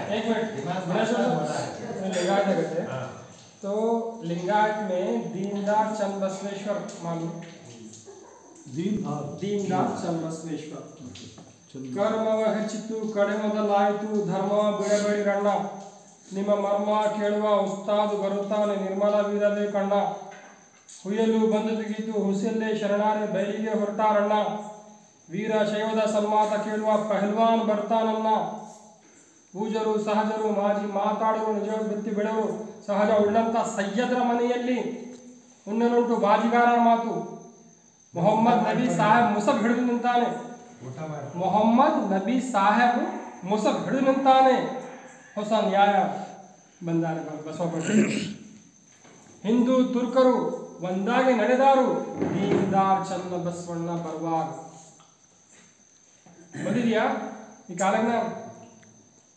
एक मिनट लिंगायत कहते हैं। तो लिंगायत में दीनदार चंद बसवेश्वर मालूम, दीनदार चंद बसवेश्वर कर्मವ ಹೆಚ್ಚಿತು ಕಡೆ ಮೊದಲಾಯಿತು ಧರ್ಮವ ಬಿಡಬೇಡಿ ರಣ್ಣ ನಿಮ್ಮ ಮರ್ಮ ಕೇಳುವ ಉಸ್ತಾದು ಬರುತ್ತಾನೆ ನಿರ್ಮಲ ವೀರಲೆ ಕಣ್ಣ ಹುಯ್ಯಲು ಬಂದು ತೆಗಿತು ಹುಸೆಲ್ಲೇ ಶರಣಾರೆ ಬಯಲಿಗೆ ಹೊರಟಾರಣ್ಣ ವೀರ ಶೈವದ ಸನ್ಮಾತ ಕೇಳುವ ಪಹಲ್ವಾನ್ ಬರ್ತಾನನ್ನ ಪೂಜರು ಸಹಜರು ಮಾಜಿ ಮಾತಾಡುವರು ನಿಜ ವೃತ್ತಿ ಬೆಳೆವರು ಸಹಜ ಉಳ್ಳಂತ ಸಯ್ಯದ್ರ ಮನೆಯಲ್ಲಿ ಉಣ್ಣನುಂಟು ಬಾಜಿಗಾರನ ಮಾತು ಮೊಹಮ್ಮದ್ ನಬಿ ಸಾಹೇಬ್ ಮುಸಫ್ ಹಿಡಿದು ನಿಂತಾನೆ ಮೊಹಮ್ಮದ್ ನಬಿ ಸಾಹೇಬ್ ಮುಸಫ್ ಹಿಡಿದು ನಿಂತಾನೆ ಹೊಸ ನ್ಯಾಯ ಬಂದಾನೆ ಬಸವಪಟ್ಟಿ ಹಿಂದೂ ತುರ್ಕರು ಒಂದಾಗಿ ನಡೆದಾರು ದೀನದಾರ್ ಚಂದ ಬಸವಣ್ಣ ಬರುವಾಗ बदलिया निकालें ना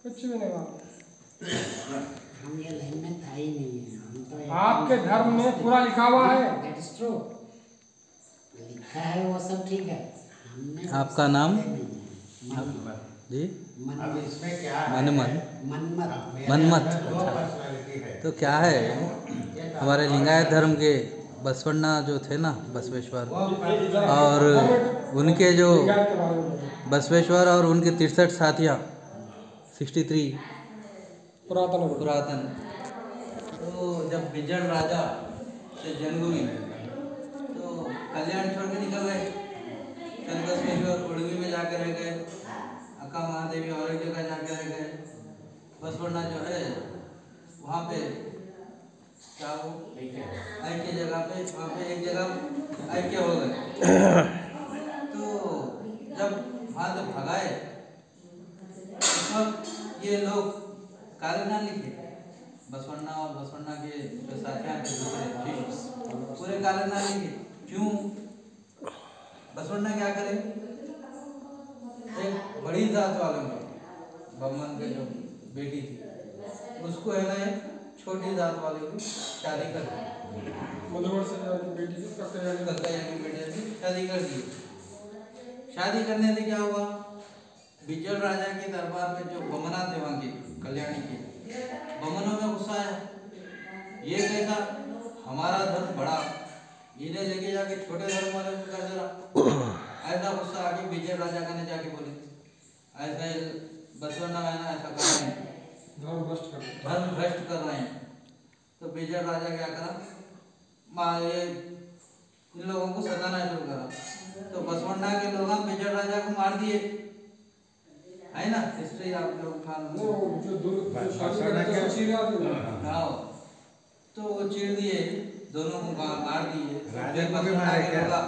कुछ भी नहीं बात हम ये लाइन में था ही नहीं है हम तो आपके धर्म में पूरा लिखा हुआ है दैट इज ट्रू लिखा है वो सब ठीक है हमने आपका नाम जी अब इसमें क्या है? मनमत मनमत मनमत दो पर्सनालिटी है। तो क्या है हमारे लिंगायत धर्म के बसवण्णा जो थे ना बसवेश्वर और उनके जो बसवेश्वर और उनके 63 साथियाँ 63 पुरातन तो जब बिजड़ राजा से जंग हुई तो कल्याण छोड़ के निकल गए चंद बसवेश्वर उड़वी में जाके रह गए अक्का महादेवी और एक जगह जाके रह गए बसवण्णा जो है वहाँ पे क्या वो ऐक्य जगह पे वहाँ पे एक जगह ऐक्य हो गए तो जब वहाँ से भगाए उस वक्त ये लोग कालेना लिखे बसवण्णा और बसवण्णा के जो साथियाँ थे दूसरे पूरे कालेना लिखे क्यों बसवण्णा क्या करे एक बड़ी जात वाले में बम्मन के जो बेटी थी उसको है ना एक छोटी जात वाले की शादी कर दी मधुवर से बेटी की कक्कैया की बेटी से शादी कर दी शादी करने से क्या हुआ बिजड़ राजा के दरबार में जो बमना थे वहाँ के कल्याणी के बमनों में गुस्सा है ये कैसा हमारा धर्म बड़ा इन्हें लेके जाके छोटे धर्म वाले को कर जरा ऐसा गुस्सा आके बिजड़ राजा का ने जाके बोले ऐसा बसवण्णा है ना ऐसा कर रहे हैं धर्म भ्रष्ट कर रहे हैं तो बिजड़ राजा क्या करा माँ ये इन लोगों को सताना शुरू करा तो बसवण्णा के लोग बिजड़ राजा को मार दिए है ना हिस्ट्री आप लोग हाँ तो वो चीर दिए दोनों को मार दिए राजा को भी मारे क्या?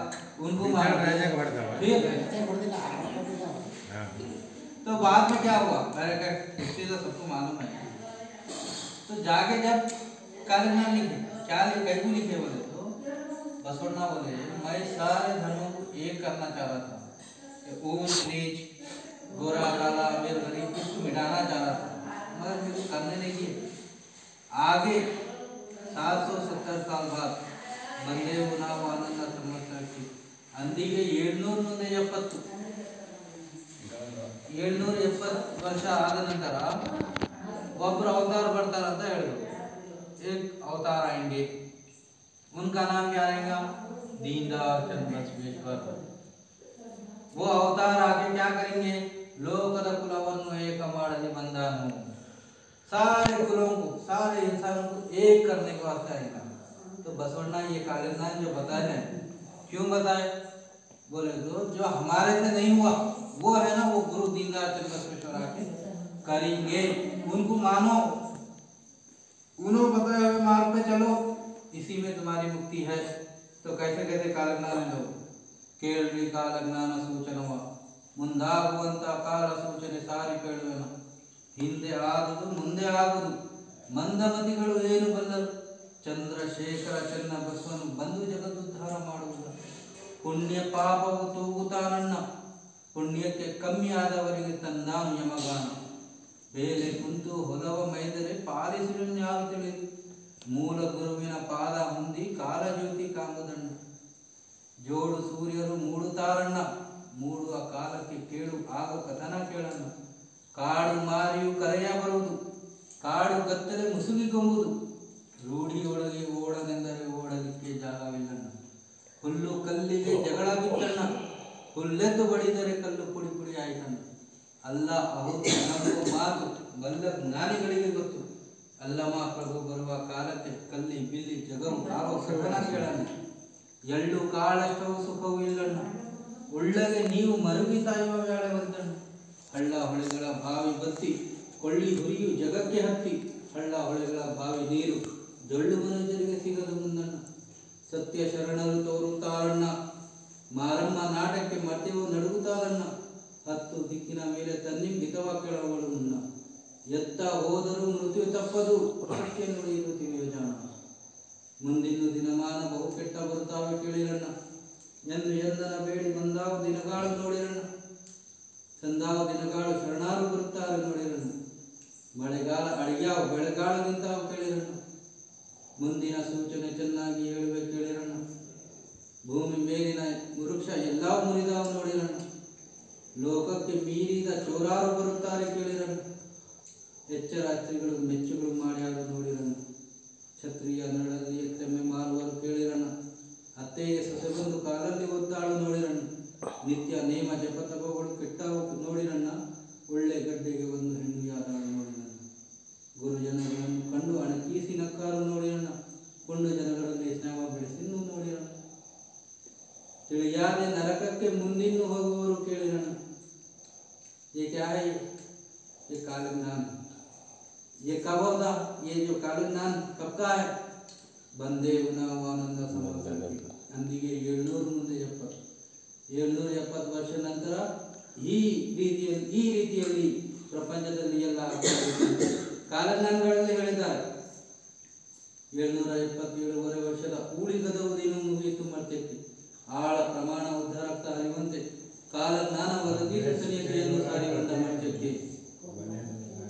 उनको मार राजा को भड़का ठीक है तो बाद में क्या हुआ मेरे हिस्ट्री तो सबको मालूम है तो जाके जब कालेना लिखे क्या लिखे लिखे बोले तो बसवण्णा बोले मैं सारे धर्मों को एक करना चाह रहा था ऊंच नीच गोरा काला अमीर गरीब इसको मिटाना चाह रहा था मगर मेरे को करने नहीं दिए आगे 770 साल बाद ಬಂದೇ ನಾವು ಆನಂದ ಸಂವತ್ಸರಕ್ಕೆ ಅಂದಿಗೆ 770 ವರ್ಷ ಆದ ನಂತರ ಒಬ್ಬರು अवतार ಬರ್ತಾರೆ ಅಂತ ಹೇಳಿದ್ರು एक अवतार आएंगे उनका नाम क्या रहेगा दीनदार चंद बसवेश्वर वो अवतार आके क्या करेंगे लोकद कुलवन्नु एक माडली बंधनु सारे कुलों को सारे इंसानों को एक करने के वास्ते आएगा तो बसवण्णा ये कालेना जो बताए हैं क्यों बताए बोले तो जो हमारे से नहीं हुआ वो है ना वो गुरु दीनदार चंद बसवेश्वर आके करेंगे उनको मानो उन्होंने बताया हुए मार्ग पे चलो इसी में तुम्हारी मुक्ति है तो कैसे कैसे कालज्ञान लो केळ्रि कालज्ञान सूचनवा ಮುಂದಾಗುವಂತ ಕಾಲ ಸೂಚನೆ ಸಾರಿ ಕೇಳುವೆನು ಹಿಂದೆ ಆಗುದು ಮುಂದೆ ಆಗುದು ಮಂದಮತಿಗಳು ಏನು ಬಲ್ಲರು ಚಂದ್ರಶೇಖರ ಚನ್ನ ಬಸವನು ಬಂದು ಜಗದುದ್ಧಾರ ಮಾಡುವುದು ಪುಣ್ಯ ಪಾಪವು ತೂಗುತ್ತಾನಣ್ಣ ಪುಣ್ಯಕ್ಕೆ ಕಮ್ಮಿ ಆದವರಿಗೆ ತಂದಾನು ಯಮಗಾನ ಬೇಲೆ ಕುಂತು ಹೊಲವ ಮೈದರೆ ಪಾಲಿಸುವನ್ಯಾರು ತಿಳಿದು ಮೂಲ ಗುರುವಿನ ಪಾದ ಹೊಂದಿ ಕಾಲಜ್ಯೋತಿ ಕಾಂಬುದಣ್ಣ ಜೋಡು ಸೂರ್ಯರು ಮೂಡುತ್ತಾರಣ್ಣ ಮೂಡುವ ಕಾಲಕ್ಕೆ ಕೇಳು ಆಗ ಕಥನ ಕೇಳಣ್ಣ ಕಾಡು ಮಾರಿಯು ಕರೆಯ ಬರುವುದು ಕಾಡು ಕತ್ತಲೆ ಮುಸುಗಿಕೊಂಬುದು. ರೂಢಿಯೊಳಗೆ ಓಡನೆಂದರೆ ಓಡಲಿಕ್ಕೆ ಜಾಗವಿಲ್ಲಣ್ಣ. ಹುಲ್ಲು ಕಲ್ಲಿಗೆ ಜಗಳ ಬಿತ್ತಣ್ಣ. ಹುಲ್ಲೆದ್ದು ಬಡಿದರೆ ಕಲ್ಲು ಪುಡಿ ಪುಡಿ ಆಯ್ತಣ್ಣ. ಅಲ್ಲ ಹೌದು ನಮ್ಮ ಮಾತು ಬಲ್ಲ ಜ್ಞಾನಿಗಳಿಗೆ ಗೊತ್ತು. ಅಲ್ಲಮ ಪ್ರಭು ಬರುವ ಕಾಲಕ್ಕೆ ಕಲ್ಲಿ ಬಿಲ್ಲಿ ಜಗವು ಆರೋ ಸಕಲ ಕೇಳಣ್ಣ. ಎಳ್ಳು ಕಾಳಷ್ಟವು ಸುಖವೂ ಇಲ್ಲಣ್ಣ. ಉಳ್ಳಗೆ ನೀವು ಮರುಗಿ ಸಾಯುವ ವೇಳೆ ಬಂದಣ್ಣ. ಹಳ್ಳ ಹೊಳೆಗಳ ಬಾವಿ ಬತ್ತಿ ಕೊಳ್ಳಿ ಹುರಿಯು ಜಗಕ್ಕೆ ಹತ್ತಿ. ಹಳ್ಳ ಹೊಳೆಗಳ ಬಾವಿ ನೀರು ಜೊಳ್ಳು ಮನುಜರಿಗೆ ಸಿಗದು ಮುಂದಣ್ಣ. ಸತ್ಯ ಶರಣರು ತೋರುತ್ತಾರಣ್ಣ. ಮಾರಮ್ಮ ನಾಟಕ್ಕೆ ಮರ್ತ್ಯವು ನಡುಗುತ್ತಾರಣ್ಣ. 10 ದಿಕ್ಕಿನ ಮೇಲೆ ತನ್ನಿಂಬಿತವ ಕೆಳವಳು ಮುನ್ನ. ಎತ್ತ ಹೋದರೂ ಮೃತ್ಯು ತಪ್ಪದು ಸತ್ಯ ನುಡಿಯುವುದು ತಿಳಿಯೋ ಜಾಣ. ಮುಂದಿನ ದಿನಮಾನ ಬಹು ಕೆಟ್ಟ ಬರುತ್ತಾವೆ ಕೇಳಿರಣ್ಣ. ಎಂದು ಎಂದನ ಬೇಡಿ ಬಂದಾವ ದಿನಗಾಳು ನೋಡಿರಣ್ಣ. ಸಂದಾವ ದಿನಗಾಳು ಶರಣಾರು ಬರುತ್ತಾರೆ ನೋಡಿರಣ್ಣ. ಮಳೆಗಾಲ ಅಡಿಯಾವ ಬೆಳೆಗಾಳ ನಿಂತಾವ ಕೇಳಿರಣ್ಣ. ಮುಂದಿನ ಸೂಚನೆ ಚೆನ್ನಾಗಿ ಹೇಳುವೆ ಕೇಳಿರಣ್ಣ. ಭೂಮಿ ಮೇಲಿನ ವೃಕ್ಷ ಎಲ್ಲವೂ ಮುರಿದಾವ ನೋಡಿರಣ್ಣ. ಲೋಕಕ್ಕೆ ಮೀರಿದ ಚೋರಾರು ಬರುತ್ತಾರೆ ಕೇಳಿರಣ್ಣ. ಎಚ್ಚರಾತ್ರಿಗಳು ಮೆಚ್ಚುಗಳು ಮಾಡ್ಯಾರ ನೋಡಿರಣ್ಣ. ಛತ್ರಿಯ ನಡಲ್ಲಿ ಎತ್ತೆಮ್ಮೆ ಮಾರುವರು ಕೇಳಿರಣ್ಣ. ಅತ್ತೆಗೆ ಸೊಸೆ ಬಂದು ಕಾಲಲ್ಲಿ ಒದ್ದಾಳು ನೋಡಿರಣ್ಣ. ನಿತ್ಯ ನೇಮ ಜಪತಪಗಳು ಕೆಟ್ಟವು ನೋಡಿರಣ್ಣ. ಒಳ್ಳೆ ಗಡ್ಡೆಗೆ ಒಂದು ಹೆಣ್ಣು ಯಾದಾಳು ನೋಡಿರಣ್ಣ. ಗುರುಜನಗಳನ್ನು ಕಂಡು ಅಣಕೀಸಿ ನಕ್ಕಾರು ನೋಡಿರಣ್ಣ. ಕೊಂಡು ಜನಗಳಲ್ಲಿ ಸ್ನೇಹ ಬೆಳೆಸಿನ್ನು ನೋಡಿರಣ್ಣ. ತಿಳಿಯಾದೆ ನರಕಕ್ಕೆ ಮುಂದಿನ್ನು ಹೋಗುವವರು ಕೇಳಿರಣ್ಣ. ये क्या है? ये कालज्ञान. ये कब होगा? ये जो कालज्ञान कब का है? ಬಂದೇ ಆನಂದ ಅಂದಿಗೆ 770 ವರ್ಷ ನಂತರ ಈ ರೀತಿಯಲ್ಲಿ ಪ್ರಪಂಚದಲ್ಲಿ ಎಲ್ಲ ಕಾಲಜ್ಞಾನಗಳಲ್ಲಿ ಹೇಳಿದ್ದಾರೆ. 777 ವರ್ಷದ ಉಳಿಗದವುದೇನು ಮುಗಿಯಿತು ಮರ್ತ್ಯಕ್ಕೆ. ಆಳ ಪ್ರಮಾಣ ಉದ್ಧಾರಕ್ತ ಹರಿವಂತೆ ಕಾಲಜ್ಞಾನ ವರದೀಯನ್ನು ಸಾರಿ ಬಂದ ಮರ್ತ್ಯಕ್ಕೆ.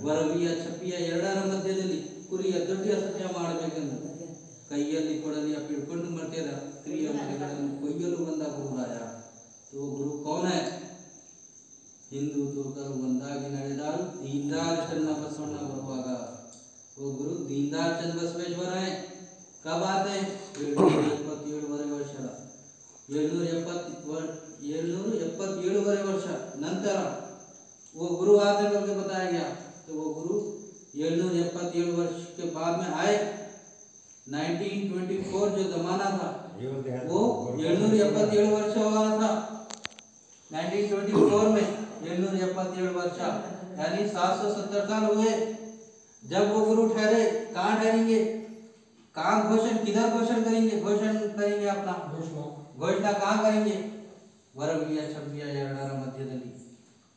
ವರವಿಯ ಛಪ್ಪಿಯ ಎರಡರ ಮಧ್ಯದಲ್ಲಿ ಕುರಿಯ ದೊಡ್ಡ ಸತ್ಯ ಮಾಡಬೇಕೆಂದು ಕೈಯಲ್ಲಿ ಕೊಡಲಿಯ ಪಿಡ್ಕೊಂಡು ಮರ್ತ್ಯದ ಸ್ತ್ರೀಯ ಮನೆಗಳನ್ನು ಕೊಯ್ಯಲು ಬಂದ ಗುರುರಾಯ. तो गुरु कौन है? ಹಿಂದೂ ತುರ್ಕರು ಒಂದಾಗಿ ನಡೆದಾರು ದೀನದಾರ್ ಚನ್ನ ಬಸವಣ್ಣ ಬರುವಾಗ. वो गुरु दीनदार चंद बसवेश्वर है. कब आते? 777 ವರ್ಷದ 777 ವರ್ಷ ನಂತರ वो गुरु आते करके बताया गया. तो वो गुरु 777 वर्ष के बाद में आए. 1924 जो जमाना था वो 777 वर्ष हुआ था. 1924 में 777 वर्ष यानी 770 साल हुए जब वो गुरु ठहरे. कहाँ ठहरेंगे? कहाँ घोषण किधर घोषण करेंगे? अपना घोषणा कहाँ करेंगे? ವರವಿಯ 72 ಮಧ್ಯದಲ್ಲಿ.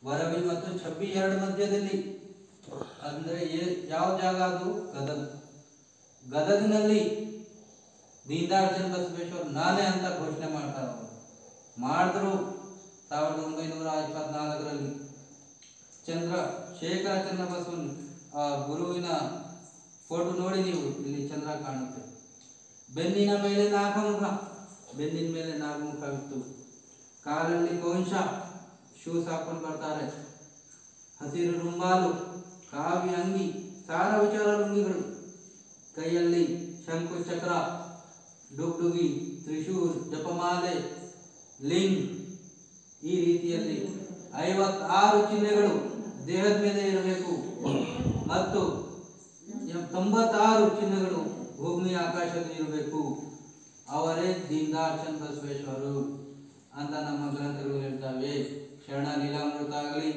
ವರವಿ ಮತ್ತು 72 ಮಧ್ಯದಲ್ಲಿ ಅಂದ್ರೆ ಯಾವ ಜಾಗ ಅದು? ಗದಗಿನಲ್ಲಿ ದೀನದಾರ್ ಚಂದ್ ಬಸವೇಶ್ವರ್ ನಾನೇ ಅಂತ ಘೋಷಣೆ ಮಾಡಿದ್ರು. 1924ರಲ್ಲಿ ಶೇಖರ ಚನ್ನಬಸವನ್ ಗುರುವಿನ ಫೋಟೋ ನೋಡಿ ನೀವು, ಇಲ್ಲಿ ಚಂದ್ರ ಕಾಣುತ್ತೆ. ಬೆನ್ನಿನ ಮೇಲೆ ನಾಗಮುಖವಿತ್ತು. ಕಾಲಲ್ಲಿ ಕೌಂಶ ಶೂಸ್ ಹಾಕೊಂಡು ಬರ್ತಾರೆ. ಹಸಿರು ರುಂಬಾಲು, ಕಾವಿ ಅಂಗಿ, ಸಾರ ವಿಚಾರ ಲುಂಗಿಗಳು. ಕೈಯಲ್ಲಿ ಶಂಕು ಚಕ್ರ, ಡುಗ್ಡುಗಿ, ತ್ರಿಶೂಲ್, ಜಪಮಾಲೆ, ಲಿಂಗ್. ಈ ರೀತಿಯಲ್ಲಿ 56 ಚಿಹ್ನೆಗಳು ದೇಹದ ಮೇಲೆ ಇರಬೇಕು ಮತ್ತು 96 ಚಿಹ್ನೆಗಳು ಭೂಮಿ ಆಕಾಶದಲ್ಲಿ ಇರಬೇಕು. ಅವರೇ ದೀನದಾರ್ ಚಂದ್ ಬಸವೇಶ್ವರು ಅಂತ ನಮ್ಮ ಗ್ರಂಥಗಳು ಹೇಳ್ತವೆ. ಶರಣ ಲೀಲಾಮೃತ ಆಗಲಿ,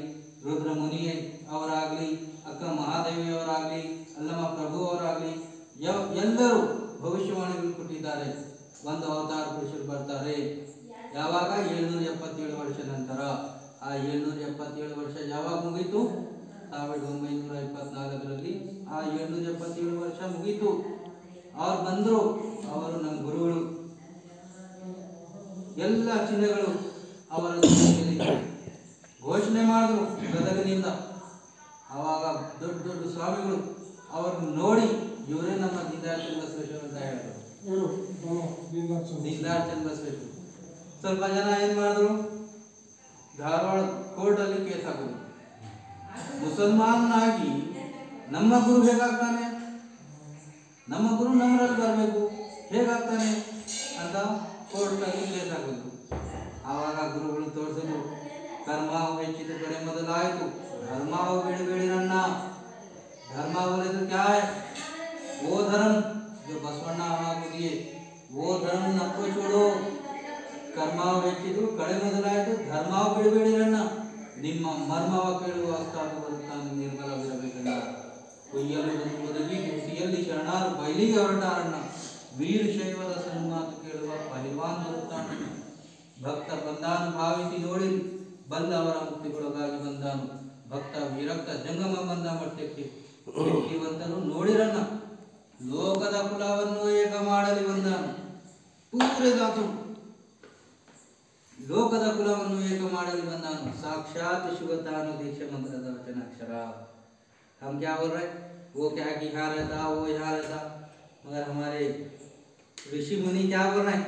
ರುದ್ರ ಮುನಿ ಅವರಾಗಲಿ, ಅಕ್ಕ ಮಹಾದೇವಿ ಅವರಾಗಲಿ, ಅಲ್ಲಮ ಪ್ರಭು ಅವರಾಗಲಿ ಎಲ್ಲರೂ ಭವಿಷ್ಯವಾಣಿಗಳು ಕೊಟ್ಟಿದ್ದಾರೆ. ಒಂದು ಅವತಾರ ಪುರುಷರು ಬರ್ತಾರೆ ಯಾವಾಗ? 777 ವರ್ಷ ನಂತರ. ಆ 777 ವರ್ಷ ಯಾವಾಗ ಮುಗೀತು? 1924ರಲ್ಲಿ ಆ 777 ವರ್ಷ ಮುಗೀತು. ಅವ್ರು ಬಂದರು, ಅವರು ನಮ್ಮ ಗುರುಗಳು. ಎಲ್ಲ ಚಿಹ್ನೆಗಳು ಅವರ ಘೋಷಣೆ ಮಾಡಿದ್ರು ಗದಗಿನಿಂದ. ಆವಾಗ ದೊಡ್ಡ ದೊಡ್ಡ ಸ್ವಾಮಿಗಳು ಅವ್ರನ್ನ ನೋಡಿ ಇವರೇ ನಮ್ಮ ದೀನದಾರ್ ಚಂದ್ ಬಸವೇಶ್ವರ ಅಂತ ಹೇಳಿದ್ರು. ದೀನದಾರ್ ಚಂದ್ ಬಸವೇಶ್ವರ. ಸ್ವಲ್ಪ ಜನ ಏನ್ ಮಾಡಿದ್ರು? ಧಾರವಾಡ ಕೋರ್ಟಲ್ಲಿ ಕೇಸ್ ಹಾಕಿದ್ರು. ಮುಸಲ್ಮಾನನಾಗಿ ನಮ್ಮ ಗುರು ಹೇಗಾಗ್ತಾನೆ, ನಮ್ಮ ಗುರು ನಮ್ಮರಲ್ಲಿ ಬರಬೇಕು, ಹೇಗಾಗ್ತಾನೆ ಅಂತ ಕೋರ್ಟ್ನಲ್ಲಿ ಕೇಸ್ ಆಗಬೇಕು. ಆವಾಗ ಗುರುಗಳು ತೋರಿಸಿದ್ರು, कर्माव ಹೆಚ್ಚಿದ ಕಡೆ ಮೊದಲಾಯಿತು, धर्माव ಬೇಡಬೇಡಿರಣ್ಣ. धर्माव बोले तो क्या है, वो धर्म जो बसवಣ್ಣ हमको दिए, वो धर्म नको छोड़ो. कर्माव ಹೆಚ್ಚಿದು ಕಡೆ ಮೊದಲಾಯಿತು, धर्माव ಬೇಡಬೇಡಿರಣ್ಣ. ನಿಮ್ಮ ಮರ್ಮವ ಕೇಳುವ ಅಸ್ತಾದು ಬರುತ್ತಾನೆ ನಿರ್ಮಲವಿರಬೇಕಣ್ಣ. ಕೊಯ್ಯಲು ಬಂದು ಒದಗಿ ಕಿಸಿಯಲ್ಲಿ ಶರಣಾರು ಬಯಲಿಗೆ ಹೊರಟಾರಣ್ಣ. ವೀರಶೈವದ ಸನ್ಮಾತು ಕೇಳುವ ಪಹಿಲ್ವಾನ್ ಬರುತ್ತಾನಣ್ಣ. ಭಕ್ತ ಬಂದಾನು ಭಾವಿಸಿ ನೋಡಿರಿ, ಬಲ್ಲವರ ಮುಕ್ತಿಗೊಳಗಾಗಿ ಬಂದಾನು. ಭಕ್ತ ವಿರಕ್ತ ಜಂಗಮ ಬಂದ ಮಟ್ಟಕ್ಕೆ ವ್ಯಕ್ತಿವಂತನು ನೋಡಿರಣ್ಣ. ಲೋಕದ ಕುಲವನ್ನು ಏಕ ಮಾಡಲಿ ಬಂದಾನು. ಪೂರೆ ಧಾತು ಲೋಕದ ಕುಲವನ್ನು ಏಕ ಮಾಡಲಿ ಬಂದಾನು. साक्षात शिवतानु दीक्ष मंत्र का वचन अक्षर. हम क्या बोल रहे, वो क्या कि यहाँ रहता, वो यहाँ रहता, मगर हमारे ऋषि मुनि क्या बोल रहे हैं,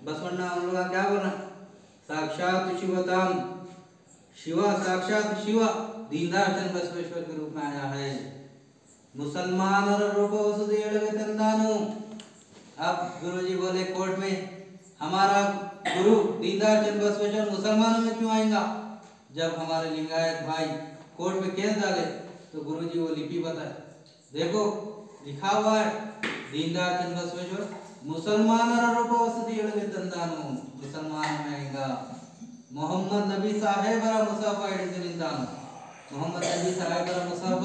बसवಣ್ಣ हम लोग क्या बोल रहे हैं, साक्षात शिवताम, शिवा साक्षात शिवा दीनदार चंद बसवेश्वर के रूप में आया है. मुसलमान और रूप वसुदेव तंदानु. अब गुरुजी बोले कोर्ट में, हमारा गुरु दीनदार चंद बसवेश्वर मुसलमानों में क्यों आएगा. जब हमारे लिंगायत भाई कोर्ट में केस डाले तो गुरुजी वो लिपि बताए, देखो लिखा हुआ है दीनदार चंद बसवेश्वर मुसलमान रूप वसुदेव तंदानु, मुसलमान में आएगा. मोहम्मद नबी साहेबರ ಮುಸಾಫ ಹಿಡಿದು ನಿಂತಾನು. ಮೊಹಮ್ಮದ್ ನಬಿ ಸಾಹೇಬರ ಮುಸಾಫ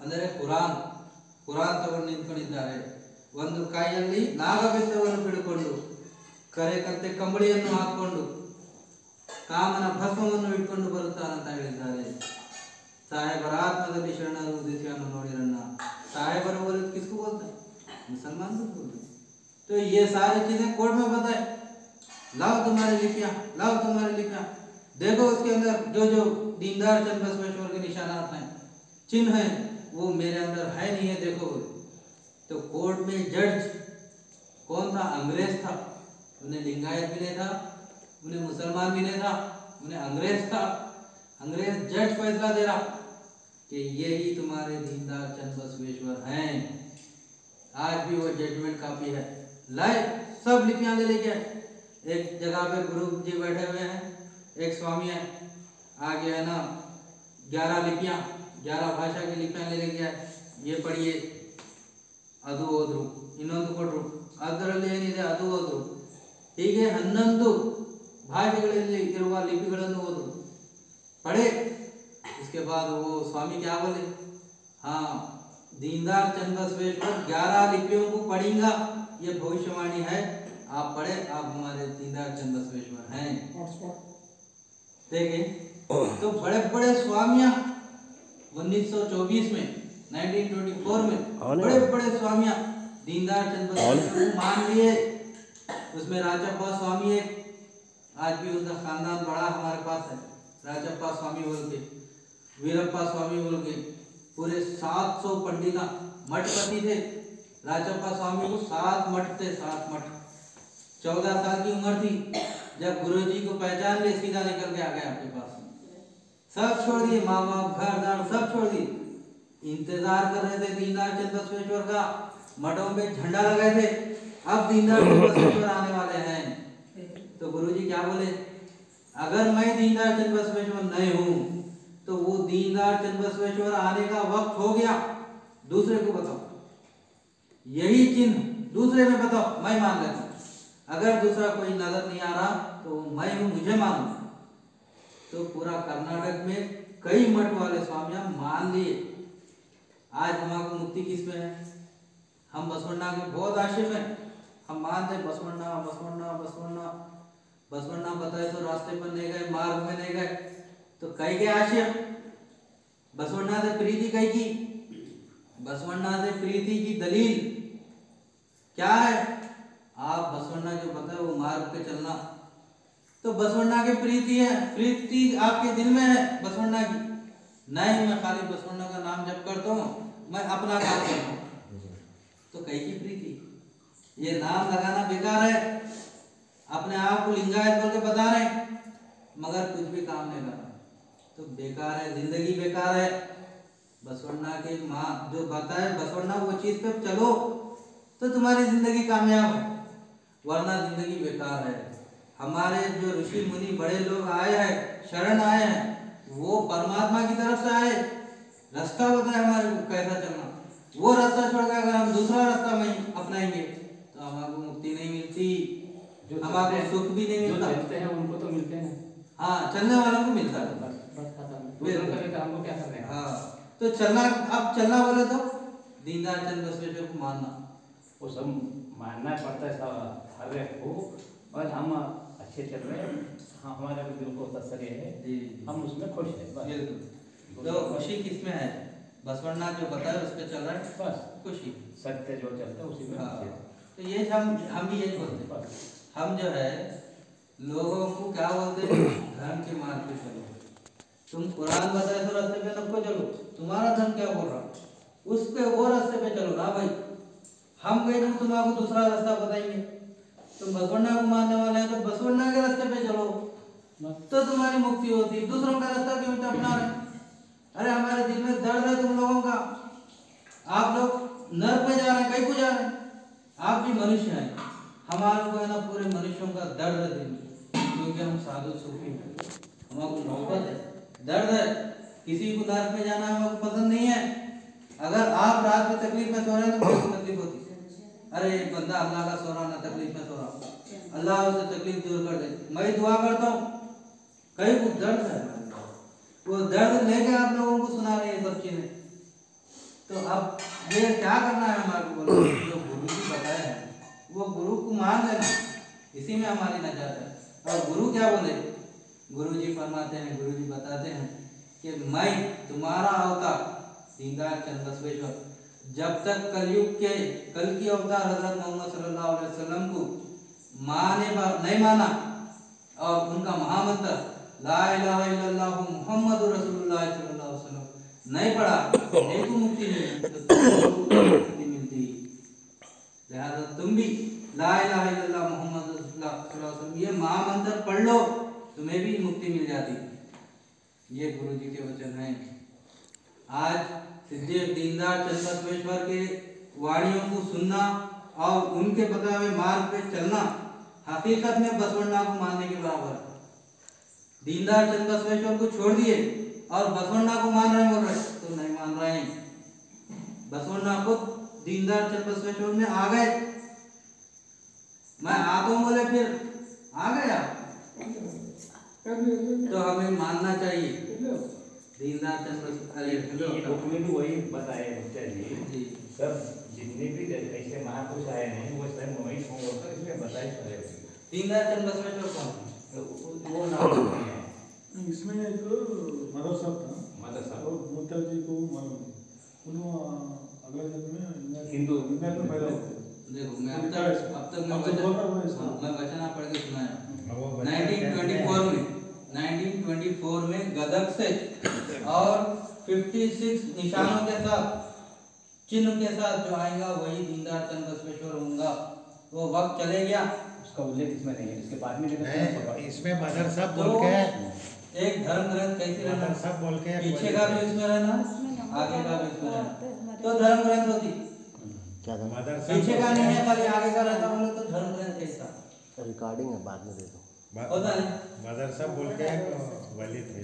ಅಂದರೆ ಕುರಾನ್ ತಗೊಂಡು ನಿಂತ್ಕೊಂಡಿದ್ದಾರೆ. ಒಂದು ಕೈಯಲ್ಲಿ ನಾಗಬೆತ್ತವನ್ನು ಹಿಡಿದುಕೊಂಡು, ಕರೆ ಕತ್ತೆ ಕಂಬಳಿಯನ್ನು ಹಾಕೊಂಡು, ಕಾಮನ ಭಸ್ಮವನ್ನು ಇಟ್ಕೊಂಡು ಬರುತ್ತಾನಂತ ಹೇಳಿದ್ದಾರೆ. ಸಾಹೇಬರ ಆತ್ಮದಲ್ಲಿ ಶರಣರು ದಿಶೆಯನ್ನು ನೋಡಿರಣ್ಣ. साहेबर बोले किसको बोलते हैं, मुसलमान को बोलते हैं. तो ये सारी चीजें कोर्ट में बताए, लाओ तुम्हारी लिपियां, लाओ तुम्हारी लिपियां, देखो उसके अंदर जो जो दीनदार चंद बसवेश्वर के निशानात हैं, चिन्ह हैं, वो मेरे अंदर है नहीं है, देखो. तो कोर्ट में जज कौन था, अंग्रेज था. उन्हें लिंगायत भी नहीं था, उन्हें मुसलमान भी नहीं था, उन्हें अंग्रेज था. अंग्रेज जज फैसला दे रहा कि यही तुम्हारे दीनदार चंद बसवेश्वर हैं. आज भी वो जजमेंट काफी है, लाए सब लिपियां ले लेके. एक जगह पे गुरु जी बैठे हुए हैं, एक स्वामी है, आगे है ना 11 लिपियां, 11 भाषा की लिपियां ले लेके आए. ये पढ़िए, ಅದು ಓದ್ರು, ಇನ್ನೊಂದು ಕೊಟ್ರು, ಅದರಲ್ಲಿ ಏನಿದೆ ಅದು ಓದ್ರು. ಹೀಗೆ 11 ಭಾಷೆಗಳಲ್ಲಿ ಇರುವ ಲಿಪಿಗಳನ್ನು ಓದು पढ़े. इसके बाद वो स्वामी क्या बोले, हाँ दीनदार चंद बसवेश्वर 11 लिपियों को पढ़ेगा, ये भविष्यवाणी है, आप पढ़े, आप हमारे दीनदार चंद बसवेश्वर हैं. देखिए तो बड़े बड़े स्वामियां 1924 में 1924 में बड़े बड़े स्वामियां दीनदार चंद बसवेश्वर को मान लिए. उसमें राजप्पा स्वामी एक, आज भी उनका खानदान बड़ा हमारे पास है. राजप्पा स्वामी बोल के, वीरप्पा स्वामी बोल के, पूरे 700 पंडिता मठपति थे. राजप्पा स्वामी को 7 मठ थे, 7 मठ. 14 साल की उम्र थी जब गुरुजी को पहचान लिए, सीधा निकल के आ गए आपके पास. सब छोड़ दिए, माँ बाप घर दार सब छोड़ दिए. इंतजार कर रहे थे दीनदार चंद बसवेश्वर का, मठों पे झंडा लगाए थे, अब दीनदार चंद बसवेश्वर आने वाले हैं. तो गुरुजी क्या बोले, अगर मैं दीनदार चंद बसवेश्वर नहीं हूं तो वो दीनदार चंद बसवेश्वर आने का वक्त हो गया, दूसरे को बताओ, यही चिन्ह दूसरे में बताओ, मैं मान लेता हूं. अगर दूसरा कोई नजर नहीं आ रहा तो मैं हूं, मुझे मानो. तो पूरा कर्नाटक में कई मठ वाले स्वामियां मान लिए. आज हमारी मुक्ति किसमें है, हम बसवण्णा के बहुत आशिक हैं, हम मानते बसवण्णा बसवण्णा बसवण्णा बसवण्णा. बताए तो रास्ते पर नहीं गए, मार्ग में नहीं गए, तो कई के आशिक बसवण्णा से प्रीति कई की. बसवण्णा से प्रीति की दलील क्या है, आप बसवण्णा जो बताए वो मार्ग पे चलना. तो बसवण्णा की प्रीति है, प्रीति आपके दिल में है बसवण्णा की. नहीं मैं खाली बसवण्णा का नाम जप करता हूँ, मैं अपना काम करता हूँ, तो कई की प्रीति. ये नाम लगाना बेकार है, अपने आप को लिंगायत बोल के बता रहे मगर कुछ भी काम नहीं कर रहा, तो बेकार है, जिंदगी बेकार है. बसवन्ना के माँ जो बताए बसवन्ना वो चीज पे चलो तो तुम्हारी जिंदगी कामयाब है, वरना जिंदगी बेकार है। हमारे जो ऋषि मुनि बड़े लोग आए हैं, शरण आए हैं, वो परमात्मा की तरफ से आए, रास्ता बताए हमारे को कैसा चलना। वो रास्ता छोड़ के अगर हम दूसरा रास्ता में अपनाएंगे तो हमारे मुक्ति नहीं मिलती, हमारे सुख भी नहीं मिलता। चलते हैं उनको तो मिलते हैं, हाँ चलने वालों को मिलता है। बस खत्म। दूसरों का लेकर हमको क्या करना है? हाँ तो चलना, अब चलना बोले तो दीनदयाल चंद बसवेश्वर को मानना, वो सब मानना पड़ता है सब हर एक को। और हम अच्छे चल रहे हैं, हाँ हमारा भी दिल को तसल्ली है, जी हम उसमें खुश हैं बस। बिल्कुल। तो खुशी किसमें है? बसवन्ना जो बताया उस पे चल रहा है, बस खुशी। सत्य जो चलता है उसी में हाँ खुशी है। तो ये हम भी यही बोलते हैं। बस हम जो है लोगों को क्या बोलते हैं, धर्म के मार्ग पे चलो। तुम कुरान बताए तो रास्ते पे सबको चलो, तुम्हारा धर्म क्या बोल रहा उस पे वो रास्ते पे चलो ना भाई। हम कहीं तुम तुम्हारा दूसरा रास्ता बताएंगे, तुम बसवन्ना को मानने वाले हैं तो बसवन्ना के रास्ते पे चलो तो तुम्हारी मुक्ति होती है। दूसरों का रास्ता क्यों अपना रहे? अरे हमारे दिल में दर्द है तुम लोगों का, आप लोग नर्क में जा रहे हैं, कहीं को जा रहे हैं, आप भी मनुष्य हैं। हमारे को है ना पूरे मनुष्यों का दर्द है दिल में, क्योंकि हम साधु सूफी हैं, हमारे मोहब्बत है, दर्द है। किसी को नर्क में जाना हमें पसंद नहीं है। अगर आप रात में तकलीफ में सो रहे हैं तो मुझे तकलीफ होती है, अरे एक बंदा अल्लाह का सो रहा ना तकलीफ में सो रहा, अल्लाह उसे तकलीफ दूर कर दे। मैं दुआ करता हूँ, कहीं को दर्द है, वो दर्द लेके आप लोगों को सुना रही है सब चीजें। तो अब ये क्या करना है हमारे को, बोलो जो गुरु जी बताए हैं वो गुरु को मान लेना, इसी में हमारी नजात है। और गुरु क्या बोले, गुरु जी फरमाते हैं, गुरु जी बताते हैं कि मैं तुम्हारा अवतार दीनदयाल चंद बसवेश्वर, जब तक कलयुग के कल की अवतार हजरत मोहम्मद सल्लल्लाहु अलैहि वसल्लम को नहीं माना और उनका महामंत्र ला इलाहा इल्लल्लाह मुहम्मदुर रसूलुल्लाह सल्लल्लाहु अलैहि वसल्लम नहीं पढ़ा, एक मुक्ति नहीं मुक्ति मिलती। लिहाजा तुम भी ला इलाहा इल्लल्लाह मुहम्मदुर रसूलुल्लाह सल्लल्लाहु अलैहि वसल्लम ये महामंत्र पढ़ लो, तुम्हें भी मुक्ति मिल जाती। ये गुरु जी के वचन हैं। आज सिद्धेश्वर दीनदयाल चंद बसवेश्वर के वाणियों को सुनना और उनके बताए हुए मार्ग पे चलना हकीकत में बसवन्ना को मानने के बराबर है। दीनदयाल चंद बसवेश्वर को छोड़ दिए और बसवन्ना को मान रहे बोल रहे तो नहीं मान रहे हैं। बसवन्ना को दीनदयाल चंद बसवेश्वर में आ गए, मैं आता हूँ बोले फिर आ गया, तो हमें मानना चाहिए दीनदयाल चंद बसवेश्वर। ये बुक में भी वही बताए गुप्ता जी, सब जितने भी ऐसे महापुरुष आए हैं वो सब वही होकर इसमें बताए चले। दीनदयाल चंद बसवेश्वर कौन? वो नाम नहीं है, इसमें एक मदर साहब था, मदर साहब और मोतिया जी को मालूम, उन्होंने अगले जन्म में हिंदू इंग्लैंड में पैदा होते हैं। देखो मैं अब तक मैं वचन पढ़ के सुनाया। 1924 में गदग से और 56 निशानों के साथ चिन्ह के साथ जो आएगा वही दीनदयाल चंद बसवेश्वर होगा। वो वक्त चले गया, उसका उल्लेख इसमें नहीं है, इसके बाद में नहीं, इसमें मदर साहब तो बोल के एक धर्म ग्रंथ कैसे रहना, मदर साहब बोल के पीछे का भी इसमें रहना, आगे का भी इसमें रहना, तो धर्म ग्रंथ होती। मदर पीछे का नहीं है खाली आगे का रहता बोले तो धर्म ग्रंथ कैसा रिकॉर्डिंग है, बाद में दे दो। होता है। मदर साहब बोल के वली थे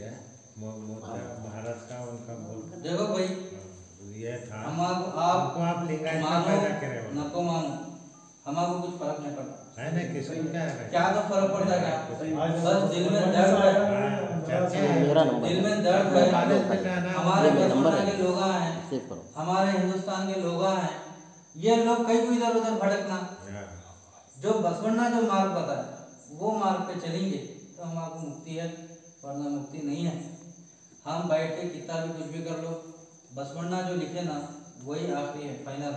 महाराज का उनका बोल देखो भाई ये था, हमको आप लिंगायत का पैदा करे हो नको मानो, हमको कुछ फर्क नहीं पड़ता है ना, किसको क्या है क्या तो फर्क पड़ता है क्या, बस दिल में दर्द है, दिल में दर्द है। हमारे बसवन्ना के लोग हैं, हमारे हिंदुस्तान के लोग हैं, ये लोग कहीं को इधर उधर भटकना, जो बसवन्ना जो मार्ग बताए वो मार्ग पे चलेंगे तो हमको मुक्ति है, वरना मुक्ति नहीं है। हम बैठ के कितना भी कुछ भी कर लो, बसवन्ना जो लिखे ना वही आखिरी है, फाइनल।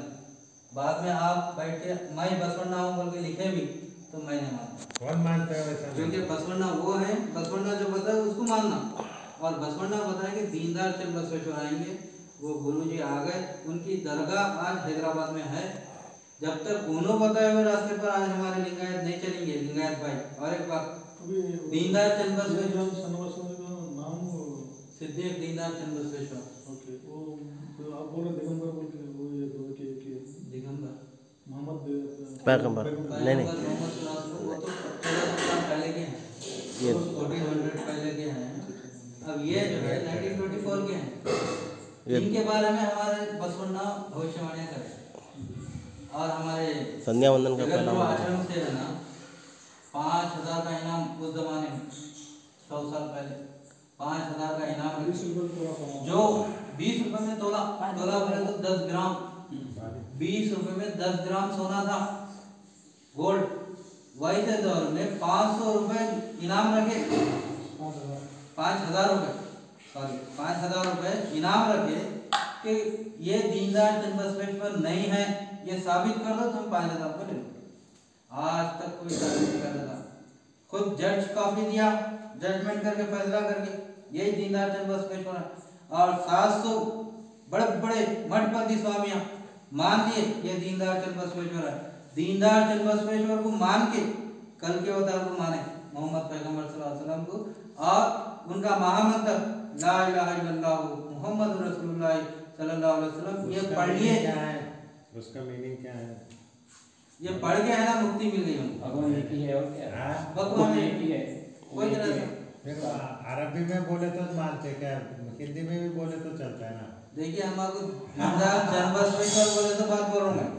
बाद में आप बैठ के मैं बसवन्ना हूँ बोल के लिखे भी तो मैं नहीं मानता। कौन मानता है वैसा? क्योंकि बसवन्ना वो है, बसवन्ना जो बताए उसको मानना, और बसवन्ना बताए कि दीनदयाल चंद बसवेश्वर आएंगे, वो गुरुजी आ गए, उनकी दरगाह आज हैदराबाद में है। जब तक उन्होंने बताए हुए रास्ते पर आज हमारे लिंगायत नहीं चलेंगे, लिंगायत भाई। और एक बात, दीनदयाल चंद बसवेश्वर नाम सिद्धेश्वर दीनदयाल चंद बसवेश्वर, ओके, वो आप बोल रहे दिगंबर बोल के वो ये दो के दिगंबर मोहम्मद पैगंबर नहीं नहीं मोहम्मद वो तो 1400 साल पहले के हैं, ये 1400 पहले के हैं। अब ये जो है 1924 के हैं। ये इनके बारे में हमारे बसवन्ना भविष्यवाणियां करते हैं और हमारे संध्या वंदन का पहला जगतगुरु मंत्र। आश्रम से है ना 5000 का इनाम उस जमाने में 100 साल पहले 5000 का इनाम है। 20 रुपये थोड़ा सा जो 20 रुपए में तोला बोले तो 10 ग्राम 20 रुपए में 10 ग्राम सोना था गोल्ड। वैसे दौर में 500 रुपए इनाम रखे 5000 रुपए सॉरी 5000 रुपए इनाम रखे कि ये दीनदयाल चंद बसवेश्वर नहीं है, ये साबित कर दो, तुम 5000 को ले लो। आज तक कोई साबित नहीं कर रहा। खुद जज कॉपी दिया, जजमेंट करके फैसला करके यही दीनदयाल चंद बसवेश्वर है। और 700 बड़े बड़े मठपति स्वामियां मान लिए ये दीनदयाल चंद बसवेश्वर है। दीनदयाल चंद बसवेश्वर को मान के कल के अवतार को माने मोहम्मद पैगंबर सल्लल्लाहु अलैहि वसल्लम को, और उनका महामंत्र ला इलाहा इल्लल्लाह मुहम्मद रसूलुल्लाह सल्लल्लाहु अलैहि वसल्लम ये पढ़ लिए। क्या है उसका मीनिंग क्या है? ये पढ़ के है ना मुक्ति मिल गई उनको। भगवान एक ही है और क्या हाँ? भगवान एक ही है। कोई तरह से फिर अरबी में बोले तो मानते क्या, हिंदी में भी बोले तो चलता है ना? देखिए हमारे दीनदयाल चंद बसवेश्वर बोले तो बात कर रहा हूँ मैं,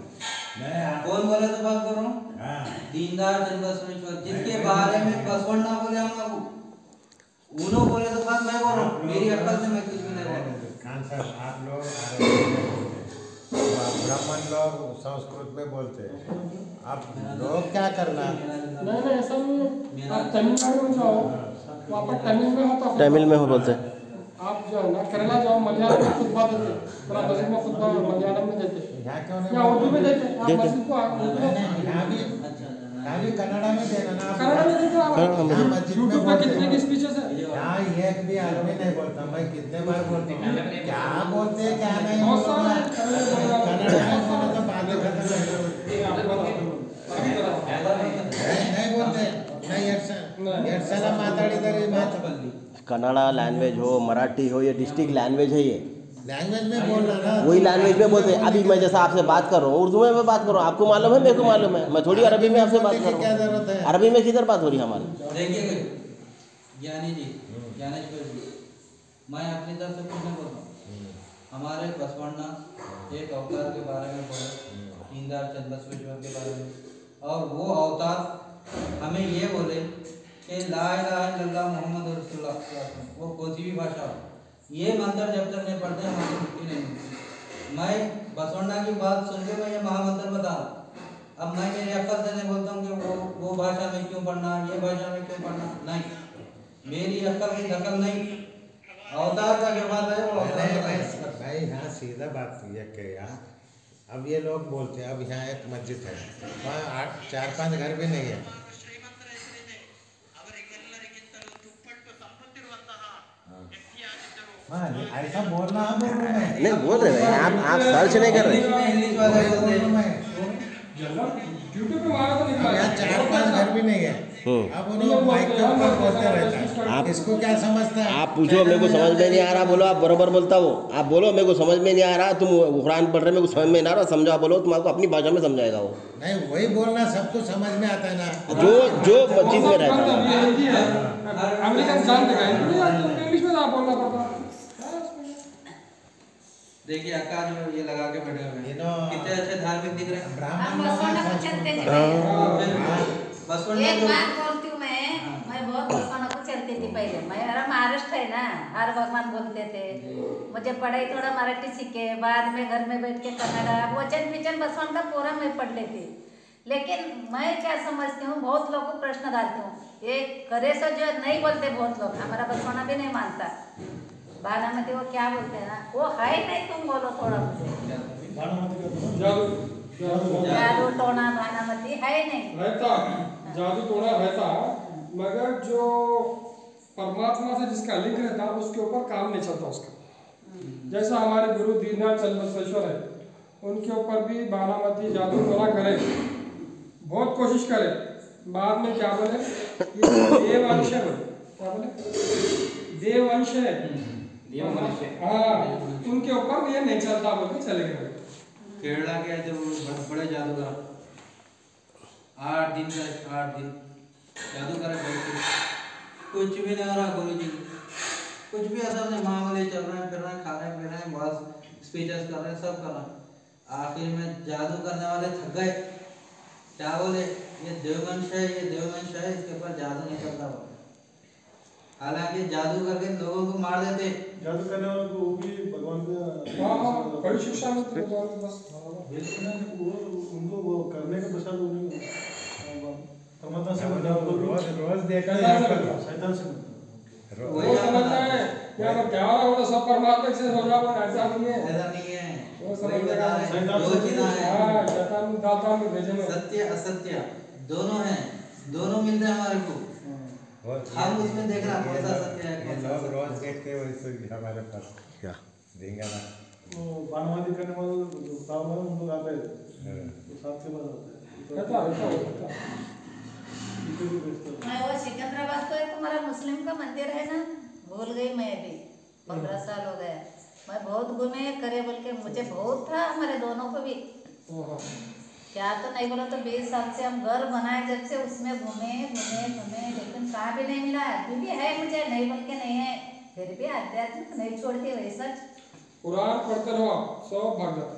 नहीं कौन बोले तो बात कर रहा हूँ, हाँ दीनदयाल चंद बसवेश्वर जिसके बारे में बसवन्ना बोले हम लोग उन्हों बोले तो बात मैं बोल रहा हूँ, मेरी अकल से मैं कुछ भी नहीं बोल रहा हूँ। खान साहब आप लोग अरबी में बोलते, ब्राह्मण लोग संस्कृत में बोलते, आप लोग क्या करना? नहीं नहीं ऐसा नहीं है। आप तमिलनाडु में जाओ वहाँ पर तमिल में होता है। तमिल में हो बोलते हैं। आप जो है ना केरला जाओ मलयालम में खुतबा देते, पूरा मस्जिद में खुतबा मलयालम में देते, यहाँ क्यों नहीं या उर्दू में देते। आप देते। मस्जिद को यहाँ भी कन्नड़ा में देना ना। कन्नड़ा में देते आप। कन्नड़ा में यहाँ मस्जिद में यूट्यूब पे बोलते कितने हैं। की स्पीचेस है। यहाँ एक भी आदमी नहीं बोलता, मैं कितने बार बोलता हूँ क्या बोलते हैं क्या नहीं बहुत बोलता। सारे कन्नड़ा में बोले तो बातें खत्म नहीं बोलते नहीं ಎರಡು ಸಲ ಮಾತಾಡಿದರೆ ಮಾತು कन्नड़ा लैंग्वेज हो, मराठी हो, ये डिस्ट्रिक्ट लैंग्वेज है। ये लैंग्वेज में बोलना ना, वही लैंग्वेज में बोलते हैं। अभी मैं जैसा आपसे बात कर रहा हूँ उर्दू में मैं बात कर रहा हूँ, आपको मालूम है, मेरे को मालूम है, मैं थोड़ी अरबी में आपसे बात कर क्या रहा जरूरत हूँ। है? अरबी में किधर बात हो रही है हमारी? देखिए ज्ञानी जी ज्ञानेश्वर जी, मैं अपनी तरफ से कुछ नहीं बोल रहा हूँ। हमारे बसवन्ना एक अवतार के बारे में बोले, दीनदयाल चंद बसवेश्वर के बारे में, और वो अवतार हमें ये बोले कि ला इलाहा इल्लल्लाह मुहम्मद रसूलुल्लाह, वो कोई भी भाषा हो, ये मंत्र जब तक नहीं पढ़ते हमारी मुक्ति नहीं मिलती। मैं बसवन्ना की बात सुन के मैं ये महामंत्र बता रहा हूँ। अब मैं मेरी अक्ल से नहीं बोलता हूँ कि वो भाषा में क्यों पढ़ना, ये भाषा में क्यों पढ़ना, नहीं, मेरी अक्ल की दखल नहीं। अवतार का जो बात है वो अवतार का है। भाई यहाँ सीधा बात ये किया। अब ये लोग बोलते हैं, अब यहाँ एक मस्जिद है, वहाँ 4-5 घर भी नहीं है। हाँ ऐसा बोलना हम बोल रहे हैं, नहीं बोल रहे हैं आप सर्च नहीं कर रहे। इंग्लिश वाले बोल बोलते रहा हैं। मैं। यूट्यूब पे मारा तो अब निकला। यहाँ 4-5 घर भी नहीं है। अब उन्होंने माइक के ऊपर बोलते रहता है, आप इसको क्या समझता है? आप पूछो, मेरे को समझ में नहीं आ रहा, बोलो आप बरोबर बोलता हो। आप बोलो मेरे को समझ में नहीं आ रहा, तुम कुरान पढ़ रहे मेरे को समझ में नहीं आ रहा, समझा बोलो, तुम्हारे को अपनी भाषा में समझाएगा वो। नहीं वही बोलना सबको समझ में आता है ना। जो चीज में रहता है। ये हिंदी है, अमेरिकन जानते हैं हिंदी या इंग्लिश में आप बोलना पड़ता है। देखिए अक्का जो ये लगा के बैठे हुए हैं, इनो- कितने अच्छे धार्मिक दिख रहे हैं। ब्राह्मण बसवन्ना को चलते थे बसवन्ना एक जो बात बोलती हूँ मैं बहुत बसवन्ना को चलती थी पहले। मैं मेरा महाराष्ट्र है ना, हर भगवान बोलते थे। मुझे पढ़ाई थोड़ा मराठी सीखे, बाद में घर में बैठ के कन्नड़ा वचन विचन बसवन्ना का पूरा मैं पढ़ लेती। लेकिन मैं क्या समझती हूँ, बहुत लोग को प्रश्न डालती हूँ, ये करे सो जो नहीं बोलते बहुत लोग, हमारा बसवन्ना भी नहीं मानता। बारामती वो क्या बोलते हैं ना, वो है नहीं, तुम बोलो थोड़ा मुझे। जादू जादू टोना बारामती है नहीं रहता, जादू टोना रहता, मगर जो परमात्मा से जिसका लिंक रहता उसके ऊपर काम नहीं चलता उसका। जैसा हमारे गुरु दीनदयाल चंद बसवेश्वर है, उनके ऊपर भी बारामती जादू टोना करे, बहुत कोशिश करे, बाद में क्या बोले, ये देववंश है, क्या बोले, देववंश है, नियम मनुष्य हाँ उनके ऊपर ये नहीं चलता बोल के चले गए। केरला के थे वो बड़े जादूगर 8 दिन जादू करे बैठे कुछ भी नहीं हो रहा गुरु जी कुछ भी असर नहीं मामले चल रहे हैं फिर रहे हैं खा रहे हैं पी रहे हैं बस स्पीचेस कर रहे हैं सब कर रहे हैं आखिर में जादू करने वाले थक गए क्या बोले ये देववंश है इसके ऊपर जादू नहीं करता बोले हालांकि जादू करके लोगों को मार देते जादू करने वालों को वो भी भगवान का हाँ बड़ी शिक्षा में तो बस वो उनको वो करने का प्रसाद उन्हें परमात्मा से बना रोज देखा कैसा है लगता? शैतान से वो समझना है कि अगर त्योहार हो तो सब परमात्मा से हो जाओ ऐसा नहीं है। ऐसा नहीं है वो वही समझ बता रहे हैं, शैतान दो चीज़ें हैं हाँ शैतान दाता में भेजे में सत्य असत्य दोनों हैं दोनों मिलते हैं हमारे को हम उसमें देखना कौन सा सत्य है ये कौन सा लोग असत्य रोज देखते हैं वैसे ही हमारे पास क्या देंगे ना वो बानवादी करने वाले जो काम वाले उन लोग आते हैं तो साथ के बाद आते रहता रहता मैं वो सिकंदराबाद को एक तुम्हारा मुस्लिम का मंदिर है ना भूल गई मैं भी 15 साल हो गया मैं बहुत घूमे करे बोल के मुझे बहुत था हमारे दोनों को भी क्या तो नहीं बोला तो 20 साल से हम घर बनाए जब से उसमें घूमे लेकिन कहाँ भी नहीं मिला अभी भी है मुझे नहीं बोल के नहीं है फिर भी आध्यात्मिक नहीं छोड़ती वही सच कुरान पढ़ते रहो सब भाग जाता।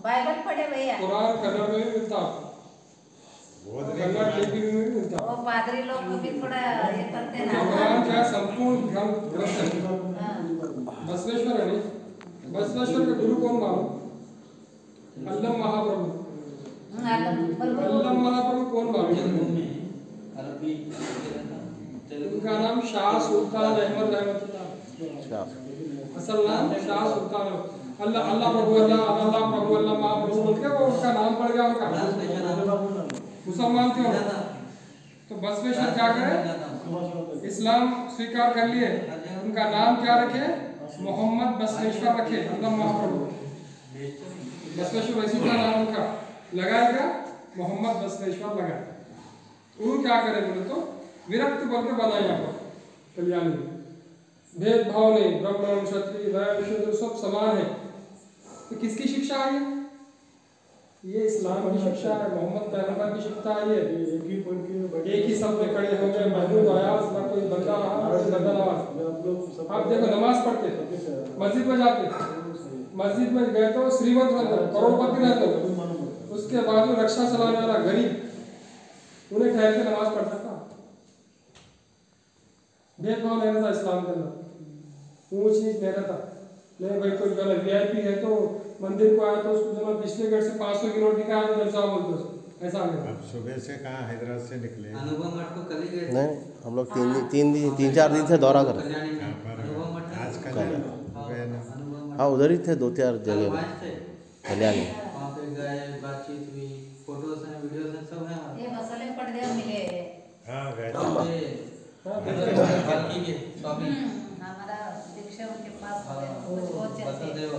बाइबल पढ़े भैया कुरान कन्नड़ में भी मिलता आपको कन्नड़ लिपि में भी मिलता। वो पादरी लोग को भी थोड़ा ये करते तो ना कुरान क्या है संपूर्ण ग्रंथ है। हाँ। बसवेश्वर है नहीं बसवेश्वर का गुरु कौन मालूम? अल्लाह महाप्रभु। अल्लाह महाप्रभु कौन मालूम? अरबी उनका नाम शाह सुल्तान अहमद रहमतुल्लाह असल नाम शाह सुल्तान अल्लाह अल्लाह प्रभु अल्लाह महाप्रभु बोल के वो उसका नाम पड़ गया उनका मुसलमान थे वो। तो बसवेश्वर क्या करे इस्लाम स्वीकार कर लिए उनका नाम क्या रखे मोहम्मद बसवेश्वर रखे अल्लाह महाप्रभु बसवेश्वर वैसी का नाम उनका लगाएगा मोहम्मद बसवेश्वर लगाए। उन क्या करे बोले तो विरक्त बोल के बनाए यहाँ पर कल्याण में भेदभाव नहीं ब्राह्मण क्षत्रिय वैश्य शूद्र सब समान है। तो किसकी शिक्षा है ये इस्लाम की शिक्षा है मोहम्मद पैगंबर की शिक्षा है। ये एक ही सब में खड़े हो गए महमूद आयाज ना कोई बंदा रहा ना कोई बंदा नवाज। आप देखो नमाज पढ़ते मस्जिद में जाते मस्जिद में गए तो श्रीमंत रहते करोड़पति रहते उसके बाद में रक्षा चलाने वाला गरीब उन्हें ठहर के नमाज पढ़ सकता। भेदभाव नहीं रहता इस्लाम के अंदर ऊंच नीच नहीं रहता। नहीं भाई कोई जो है वीआईपी है तो मंदिर को आया तो उसको जो है पिछले गेट से 500 की नोट निकाल तो जलसा बोलते उसको ऐसा नहीं। अब सुबह से कहाँ हैदराबाद से निकले अनुभव मठ को कल ही गए थे। नहीं हम लोग 3-4 दिन से दौरा कर रहे कल्याणी में कहाँ पर अनुभव मठ में आज कल। गए ना अनुभव मठ हाँ उधर ही थे 2-4 जगह में वहाँ थे कल्याण में। वहाँ पे गए बातचीत हुई फोटोज हैं वीडियोज हैं सब हैं ये मसाले पड़ गए मिले हाँ गए वहाँ पे बाकी के स्वामी हमारा दीक्षा उनके पास हो गया कुछ बहुत चलते वसुदेव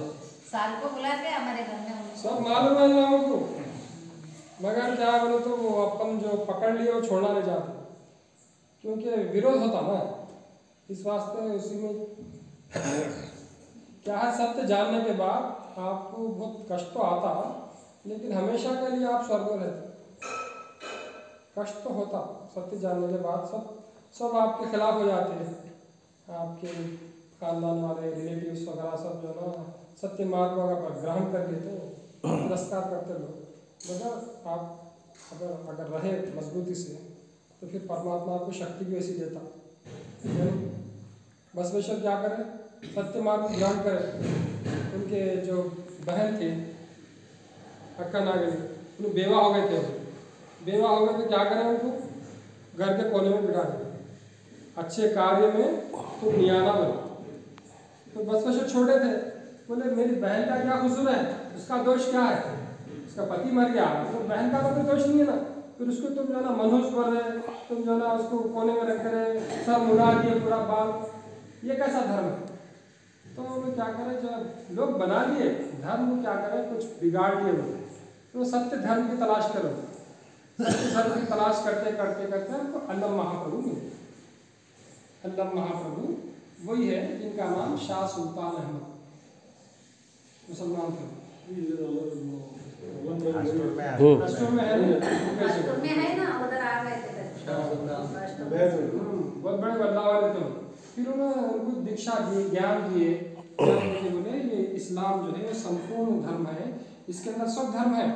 साल को बुलाते हमारे घर में उनको। सब मालूम है इन लोगों को मगर क्या बोले तो वो अपन जो पकड़ लिए वो छोड़ना नहीं चाहते क्योंकि विरोध होता ना इस वास्ते उसी में क्या है सत्य जानने के बाद आपको बहुत कष्ट तो आता लेकिन हमेशा के लिए आप स्वर्ग में रहते। कष्ट तो होता सत्य जानने के बाद सब आपके खिलाफ हो जाते हैं आपके खानदान वाले रिलेटिव्स वगैरह सब जो ना सत्य मार्ग वगैरह पर ग्रहण कर लेते हैं तिरस्कार करते लोग मगर आप अगर रहे मजबूती से तो फिर परमात्मा आपको शक्ति भी ऐसी देता। बसवेश्वर क्या करें सत्य मार्ग ग्रहण करें। उनके जो बहन थी अक्का नागरी उन्हें बेवा हो गए थे बेवा हो गए तो क्या करें उनको घर के कोने में बिठा दें अच्छे कार्य में तो नियाना बना। तो बसवेश्वर छोटे थे बोले मेरी बहन का क्या कसूर है उसका दोष क्या है उसका पति मर गया तो बहन का तो कोई दोष नहीं है ना फिर उसको तुम जो है ना मनुष्य कर रहे तुम जो है ना उसको कोने में रख रहे सब मुड़ा दिए पूरा बाल ये कैसा धर्म है। तो वो क्या करें जब लोग बना लिए धर्म को क्या करें कुछ बिगाड़ दिए वो तो सत्य धर्म की तलाश करो सत्य धर्म की तलाश करते करते करते हमको अल्लाह महाप्रभु मिले। अल्लाह महाप्रभु वही है जिनका नाम शाह सुल्तान अहमद, मुसलमान थे। अष्टों में है अष्टों में है ना, उधर आ गए थे बहुत बड़े बदलाव वाले थे। फिर उन्होंने उनको दीक्षा दी, ज्ञान दिए, बोले ये इस्लाम जो है संपूर्ण धर्म है, इसके अंदर सब धर्म है।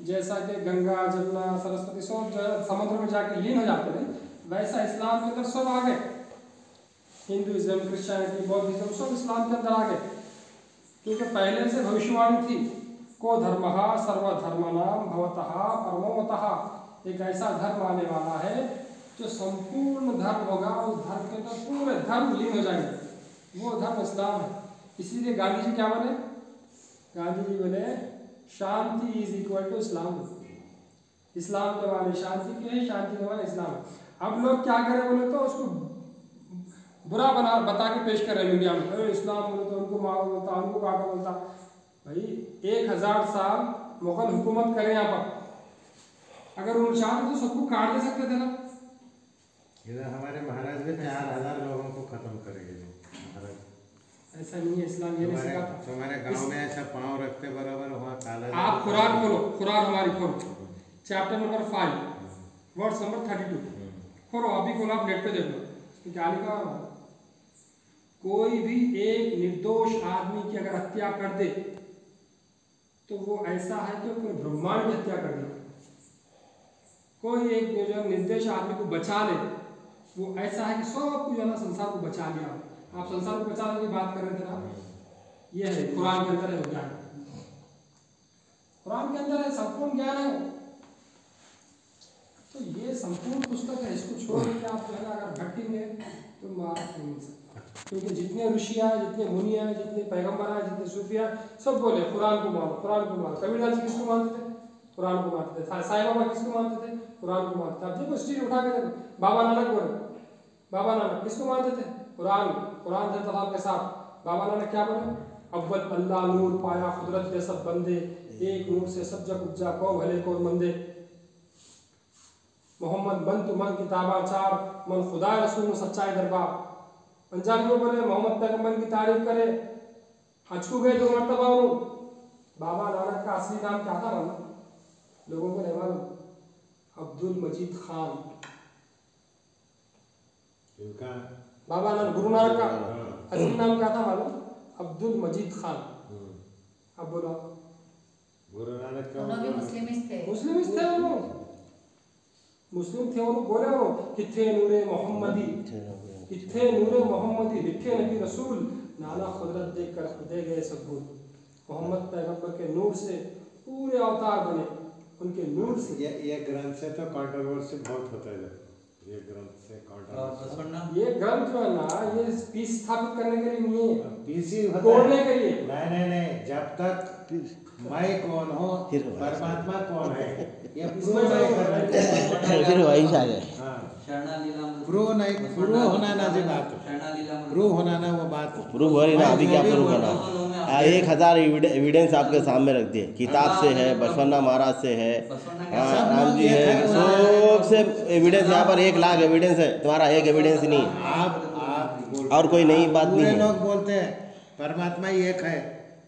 जैसा कि गंगा जमुना सरस्वती सब जो है समुद्र में जाके लीन हो जाते हैं, वैसा इस्लाम के अंदर सब आ गए। हिंदुइज्म, क्रिश्चियनिटी, बौद्धिज्म सब इस्लाम के अंदर आ गए, क्योंकि पहले से भविष्यवाणी थी, को धर्मः सर्वधर्मनां भवतः परमो मतः। एक ऐसा धर्म आने वाला है जो संपूर्ण धर्म होगा, उस धर्म के अंदर पूरे धर्म लीन हो जाएंगे, वो धर्म इस्लाम है। इसीलिए गांधी जी क्या बोले? गांधी जी बोले शांति इज इक्वल टू इस्लाम। इस्लाम के माने शांति के है, शांति के माने इस्लाम। अब लोग क्या करें बोले तो उसको बुरा बता के पेश कर रहे हैं मीडिया में, अरे इस्लाम बोले तो उनको मारो बोलता, उनको काटो बोलता। भाई 1000 साल मुगल हुकूमत करे यहाँ पर, अगर उन चाहते तो सबको काट दे सकते थे ना। इधर हमारे महाराज भी 4000 लोगों को खत्म करेंगे महाराज। ऐसा नहीं है, इस्लाम ये नहीं सिखाता। तुम्हारे गांव में ऐसा पाँव रखते बराबर वहाँ काला। आप कुरान खोलो, कुरान हमारी खोलो, चैप्टर नंबर 5 वर्स नंबर 32 खोलो, अभी खोलो, आप नेट पे देख लो, क्या लिखा है। कोई भी एक निर्दोष आदमी की अगर हत्या कर दे तो वो ऐसा है कि पूरे ब्रह्मांड की हत्या कर दिया। कोई एक जो निर्दोष आदमी को बचा ले, वो ऐसा है कि सब कुछ है ना संसार को बचा लिया। आप संसार को बचाने की बात कर रहे थे ना, ये है कुरान के अंदर है ज्ञान, कुरान के अंदर है, संपूर्ण ज्ञान है। तो ये संपूर्ण पुस्तक है, इसको छोड़ के आप जो है अगर भटकेंगे तो मार्ग नहीं मिल सकता। क्योंकि जितने ऋषियाँ, जितने मुनियाँ, जितने पैगम्बर हैं, जितने सूफिया, सब बोले कुरान को मानो, कुरान को मानो। कबीरदास जी किसको मानते थे? कुरान को मानते थे। साईं बाबा किसको मानते थे? कुरान को मानते थे। अब देखो स्टील उठा के देखो, बाबा नानक बोले, बाबा नानक किसको मानते थे? कुरान, कुरान थे तलाब के साथ। बाबा नानक क्या बोले? अव्वल अल्लाह नूर पाया कुदरत के सब बंदे, एक नूर से सब जग उपजा को भले को मंदे। मोहम्मद बन तु मन किताबा चार, मन खुदा रसूल सच्चाई दरबार। पंजाबी में बोले मोहम्मद पैगंबर की तारीफ करे, हजकू गए तो मर्तबा हो। बाबा नानक का असली नाम क्या था मालूम? लोगों को नहीं मालूम, अब्दुल मजीद खान। बाबा नानक, गुरु नानक का असली नाम क्या था मालूम? अब्दुल मजीद खान। अब बोलो, गुरु नानक भी मुस्लिम थे, मुस्लिम थे वो, मुस्लिम थे वो। बोले वो किथे नूरे मोहम्मदी, किथे नूरे मोहम्मदी, लिखे नबी रसूल, नाना खुदरत देख कर खुदे गए सब भूल। मोहम्मद पैगंबर के नूर से पूरे अवतार बने, उनके नूर से। ये ग्रंथ से तो कंट्रोवर्सी बहुत होता है, ये ग्रंथ से कंट्रोवर्सी। ये ग्रंथ जो है ना, ये पीस स्थापित करने के लिए नहीं है, पीसी तोड़ने के लिए। नहीं, जब तक मैं कौन हूँ, परमात्मा कौन है, ये प्रूव इसमें नहीं करना। फिर वही आ गए। प्रूव नहीं, प्रूव होना ना जी बात, प्रूव होना ना वो बात, प्रूव हो रही ना, अभी क्या प्रूव करना? 1000 एविडेंस आपके सामने रख दिए, किताब से है, बसवन्ना महाराज से है, राम जी है, सबसे एविडेंस यहाँ पर 1 लाख एविडेंस है, तुम्हारा एक एविडेंस नहीं है। आप और कोई नई बात नहीं है। लोग बोलते हैं परमात्मा एक है,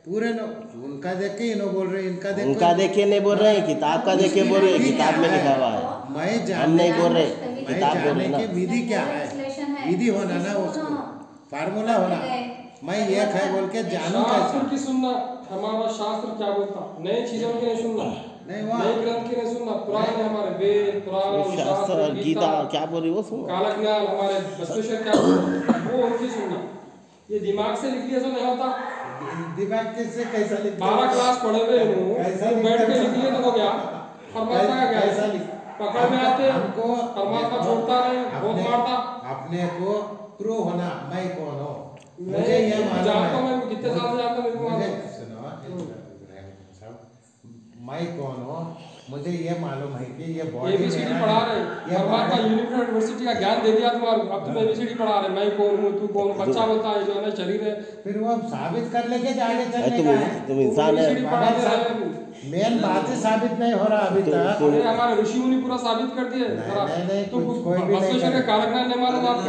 पूरे लोग उनका देख के इन्हों बोल रहे हैं, इनका देख उनका देख के नहीं बोल रहे हैं, किताब का देख के बोल रहे हैं, किताब में लिखा हुआ है। हम नहीं बोल रहे, किताब बोल रहे ना। विधि क्या है, विधि होना ना, उसको फार्मूला होना। मैं एक है बोल के जानू शास्त्र की सुनना, हमारा शास्त्र क्या बोलता, नई चीजों की नहीं सुनना, नहीं नए ग्रंथ की नहीं सुनना। पुराने हमारे वेद, पुराण, शास्त्र, गीता क्या बोल रही वो सुनो। काला ज्ञान हमारे बसवेश्वर क्या बोलते, वो उनकी सुनना। ये दिमाग से लिख लिया तो नहीं होता। दिमाग कैसे कैसा लिख 12 क्लास पढ़े हुए हूँ, बैठ के लिख लिए तो हो गया। परमात्मा का क्या कैसा है? लिख पकड़ में आते हमको परमात्मा छोड़ता नहीं, बहुत मारता। अपने को प्रूव होना, मैं कौन हूँ, मैं मुझे ये मालूम जानता हूँ, है। मैं कितने साल से जानता हूँ, मेरे को मालूम है। मुझे सुनो, मैं कौन हूँ, मुझे ये मालूम है कि ये बॉडी एबीसीडी पढ़ा रहे परमात्मा यूनिवर्सिटी का ज्ञान दे दिया तुम्हारे, अब तुम एबीसीडी पढ़ा रहे, मैं कौन हूँ, तू कौन, बच्चा बोलता है जो है ना शरीर है, फिर वो साबित कर लेके आगे चलने तुम का है। तुम इंसान है। ABCD पढ़ा दे रहे हैं। मेन बात ही साबित नहीं हो रहा अभी तक। अरे हमारे ऋषि मुनि पूरा साबित कर दिए। नहीं, तो कुछ कोई भी नहीं बसवेश्वर के करे। कालज्ञान नहीं मालूम आपको?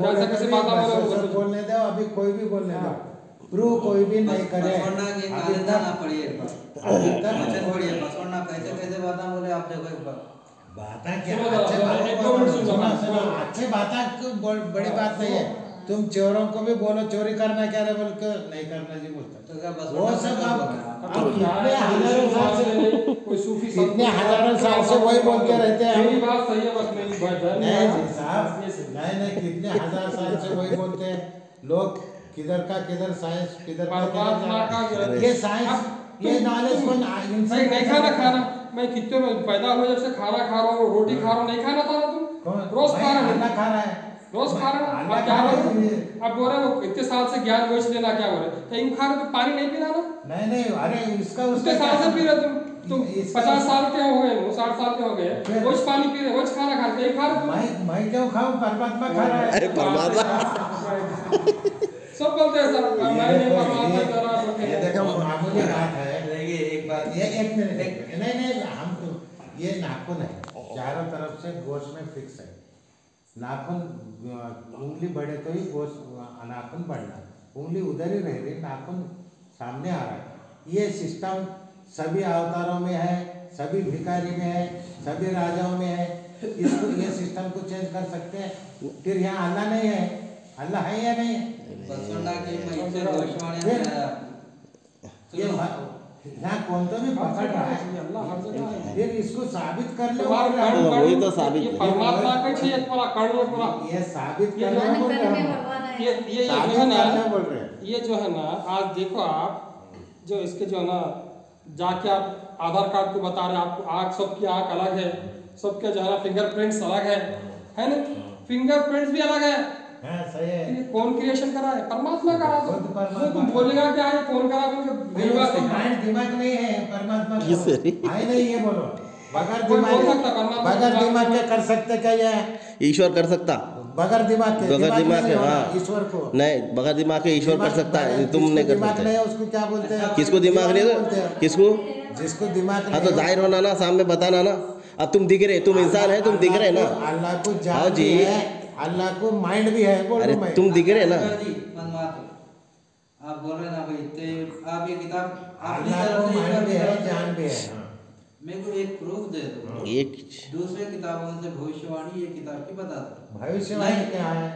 क्या कैसे बात बोल बोलने दो, अभी कोई भी बोलने दो, प्रूव कोई भी नहीं करे। बसवण्णा के अभी कालिंदा ना तक पढ़िए एक बार, अभी तक वचन पढ़िए बसवण्णा कैसे बात बोले आप देखो एक बार। बातें क्या सुनो अच्छे जरा, बात एक दो मिनट सुनो, सुनो, अच्छे बातें बड़ी बात नहीं है। तुम चोरों को भी बोलो चोरी करना क्या है, बोल कर नहीं करना जी बोलता। तो क्या वो बसवण्णा सब क्या आप बोला? कितने हजारों साल से कोई सूफी कितने हजारों साल से वही बोलते रहते हैं। मेरी बात सही है, बस मेरी बात नहीं जी साहब, नहीं कितने हजार साल से वही बोलते हैं लोग। किधर का किधर साइंस, किधर का परमात्मा का किधर। ये साइंस, ये नॉलेज को नहीं खाना खाना, मैं कितने में पैदा हुए जब से खाना खा रहा हूँ, रोटी खा रहा हूँ, नहीं खाना था ना तुम? रोज खा रहे खाना खा रहा है, रोज खा रहे खाना हो, क्या खा बोल रहे रहे हैं। अब बोल रहे हो इतने साल से ज्ञान गोच लेना, क्या बोल रहे कहीं खा रहे तो पानी नहीं पीना ना? नहीं अरे इसका उतने साल से पी रहे तुम 50 साल के हो गए, 60 साल के हो गए, रोज पानी पी रहे, रोज खाना खा रहे, कहीं खा रहे तुम? मैं क्यों खाऊं, परमात्मा खा रहा है। अरे परमात्मा सब बोलते हैं सर, मैं नहीं परमात्मा जरा ये देखो मामूली बात है। देखिए एक बात, ये एक मिनट, नहीं हम तो ये नाखून है चारों तरफ से गोश्त में फिक्स है। नाखून उंगली बढ़े तो ही गोश्त नाखून बढ़ना, उंगली उधर ही रह रही, नाखून सामने आ रहा है। ये सिस्टम सभी अवतारों में है, सभी भिखारी में है, सभी राजाओं में है। इसको ये सिस्टम को चेंज कर सकते हैं? फिर यहाँ अल्लाह नहीं है, अल्लाह है या नहीं है? बसवण्णा की मई से भविष्यवाणी में आया। ये यहाँ कौन तो भी पकड़ रहा है, अल्लाह हर जगह है। फिर इसको साबित कर लो। वही तो साबित ये है। परमात्मा का चाहिए पूरा कर्ण पूरा। ये साबित ये करना बोल रहे में हैं, भगवान है। ये साबित जो है करना ना, बोल रहे हैं। ये जो है ना, आज देखो आप जो इसके जो है ना, जाके आप आधार कार्ड को बता रहे हैं, आपको आँख, सबकी आँख अलग है, सबके जो है ना फिंगरप्रिंट्स अलग है ना? फिंगरप्रिंट्स भी अलग है। हाँ सही है। ये कौन क्रिएशन करा है? परमात्मा करा। तो खुद परमात्मा तुम बोलेगा क्या है कौन करा, बोल उसको माइंड दिमाग नहीं है, परमात्मा का किसे? है नहीं, ये बोलो बगैर कोई दिमाग बोल सकता परमात्मा बगैर की दिमाग बात के कर सकते क्या ये? ईश्वर कर सकता? बगैर दिमाग के बगैर दिमाग के, नहीं होना, हाँ। ईश्वर को नहीं, बगैर दिमाग के ईश्वर कर सकता है, तुम जिसको नहीं कर दिमाग नहीं सकते। है उसको क्या बोलते हैं? किसको दिमाग नहीं बोलते है? हैं। किसको? जिसको दिमाग हाँ नहीं तो है, जाहिर होना ना, सामने बताना ना। अब तुम दिख रहे, तुम इंसान है, तुम दिख रहे ना। अल्लाह को हाँ जान जी। भी है, अल्लाह को माइंड भी है, बोल अरे रहा हूं मैं। तुम दिख रहे ना। जी मन मात आप बोल रहे ना भाई ते आप ये किताब अपनी अल्लाह तरफ को से माइंड भी है, ईश्वर की जान तरफ भी से- है। हाँ। मेरे को एक प्रूफ दे दो, एक दूसरे किताबों से भविष्यवाणी ये किताब की बता दो। भविष्यवाणी नहीं। क्या है?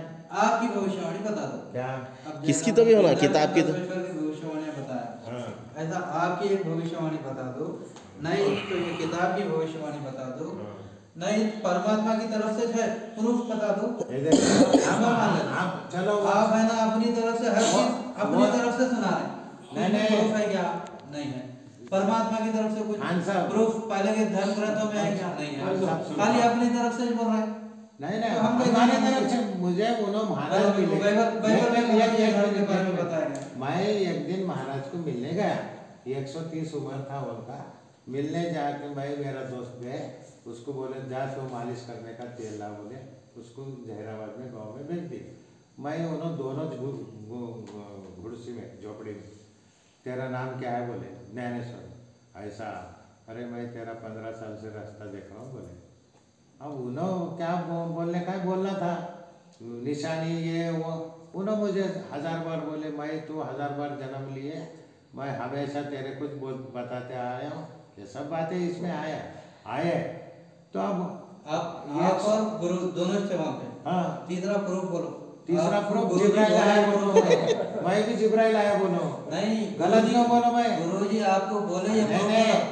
आपकी भविष्यवाणी बता दो। क्या? अब किसकी जैसा तो भी होना, आपने किताब की तो। परमेश्वर की भविष्यवाणी बताया, हाँ। ऐसा आपकी एक भविष्यवाणी बता दो, नहीं तो ये किताब की भविष्यवाणी बता दो, नहीं परमात्मा की तरफ से है प्रूफ बता दो। ये देखो, आप चलो आप है ना अपनी तरफ से हर चीज अपनी तरफ से सुना रहे हैं। नहीं। प्रूफ है क्या? नहीं है। परमात्मा की तरफ से कुछ आंसर। प्रूफ पहले के धर्म ग्रंथों में है क्या? नहीं आंसर है। सुनो। खाली अपनी तरफ से ही बोल रहा है। नहीं तो हम तो हमारे नहीं तरफ से मुझे उन्होंने महाराज मिले। बाइबल में ये धर्म के बारे में बताया गया। मैं एक दिन महाराज को मिलने गया, 130 उम्र था उनका। मिलने जाके मैं मेरा दोस्त गए, उसको बोले जा तो मालिश करने का तेल ला, बोले उसको जहराबाद में गांव में भेज दी। मैं उन्होंने दोनों घुड़सी में झोपड़ी में, तेरा नाम क्या है? बोले ज्ञानेश्वर। ऐसा? अरे मैं तेरा 15 साल से रास्ता देख रहा हूँ, बोले। अब उन्होंने क्या बोलने का बोलना था, निशानी ये वो, उन्होंने मुझे 1000 बार बोले, मैं तो 1000 बार जन्म लिए, मैं हमेशा तेरे कुछ बताते आया हूँ, ये सब बातें इसमें आए। तो अब आप और गुरु दोनों से वहाँ पे। हाँ, तीसरा प्रूफ बोलो। तीसरा आप प्रूफ गुरुजी जिब्राइल बोले आया बोलो। बोलो, मैं भी जिब्राइल आया बोलो। नहीं गलत क्यों बोलो मैं? गुरुजी आपको बोले ये नहीं proof नहीं, बोलो।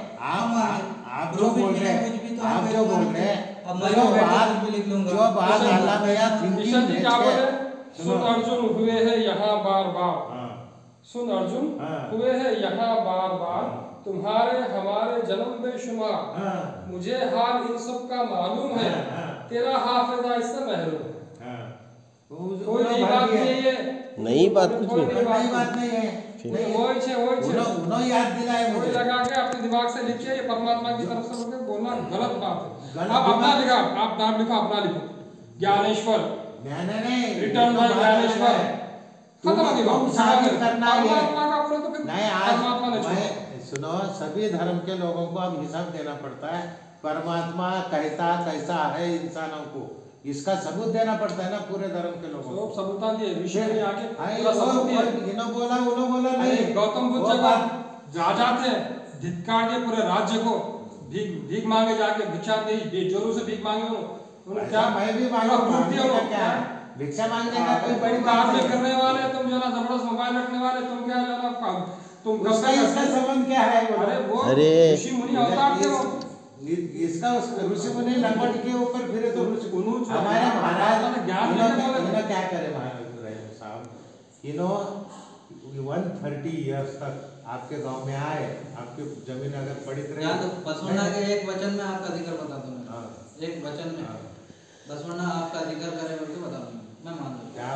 आप जो Proof बोल बिना रहे कुछ भी हैं, तो आप हम जो कोई बोल बात रहे नहीं। हैं, अब मैं जो बैठ के बात कुछ भी लिख लूंगा। जो बात किशन- अल्लाह भैया थिंकिंग किशन जी क्या बोले? सुन सुनो। अर्जुन हुए हैं यहाँ बार बार, हाँ, सुन अर्जुन हाँ। हुए हैं यहाँ बार बार, तुम्हारे हमारे जन्म बेशुमार, हाँ, मुझे हाल इन सब का मालूम है, हाँ, तेरा हाफिजा इससे महरूम है। हाँ। कोई नई बात नहीं है ये, नई बात कुछ कोई नहीं। नई नई बात नहीं है। वही छे उन्होंने याद दिलाए वही मुझे। लगा के अपने दिमाग से लिखिए, ये परमात्मा की तरफ से बोलके बोलना गलत बात है। गलत आप अपना दिमाग- लिखा, आप नाम लिखो, अपना लिखो, ज्ञानेश्वर, नहीं रिटर्न बाय ज्ञानेश्वर, खत्म हो गई बात। साबित करना है। परमात्मा का बोले तो फिर नहीं, आज परमात्मा ने छोड़ा। मैं सुनो, सभी धर्म के लोगों को अब हिसाब देना पड़ता है। परमात्मा कहता कैसा है इंसानों को, इसका सबूत देना पड़ता है ना पूरे धर्म के लोगों को। सब सबूता दिए ऋषि ने आके आई, पूरा सबूत दिया। उन्होंने बोला नहीं। अरे गौतम बुद्ध वो जब बात- जा जाते हैं, धिक्कार दिए पूरे राज्य को, भीख भीख मांगे जाके, भिक्षा दी, बेजोरों से भीख मांगे उन्होंने क्या, मैं भी मांगा, मांगने का क्या है? भिक्षा मांगने का कोई बड़ी तुम बात काम नहीं। करने वाले, तुम जो ना जबरदस्त मोबाइल रखने वाले, तुम क्या जो ना तुम उसका इसका संबंध क्या है? अरे वो अरे ऋषि मुनि अवतार थे वो। इसका ऋषि मुनि लंगोट के ऊपर फिरे तो ऋषि उन्होंने जो हमारे महाराज परमात्मा ने ज्ञान देके बोले थे। इन्होंने क्या करे महाराज साहब, 130 इयर्स तक आपके गांव में आए, आपकी जमीन अगर पड़ी रहे। यहाँ तो बसवण्णा के एक वचन में आपका जिक्र बता दूं मैं। हाँ। एक वचन में बसवण्णा आपका जिक्र करे बोल के बता दूं मैं मान लूं। क्या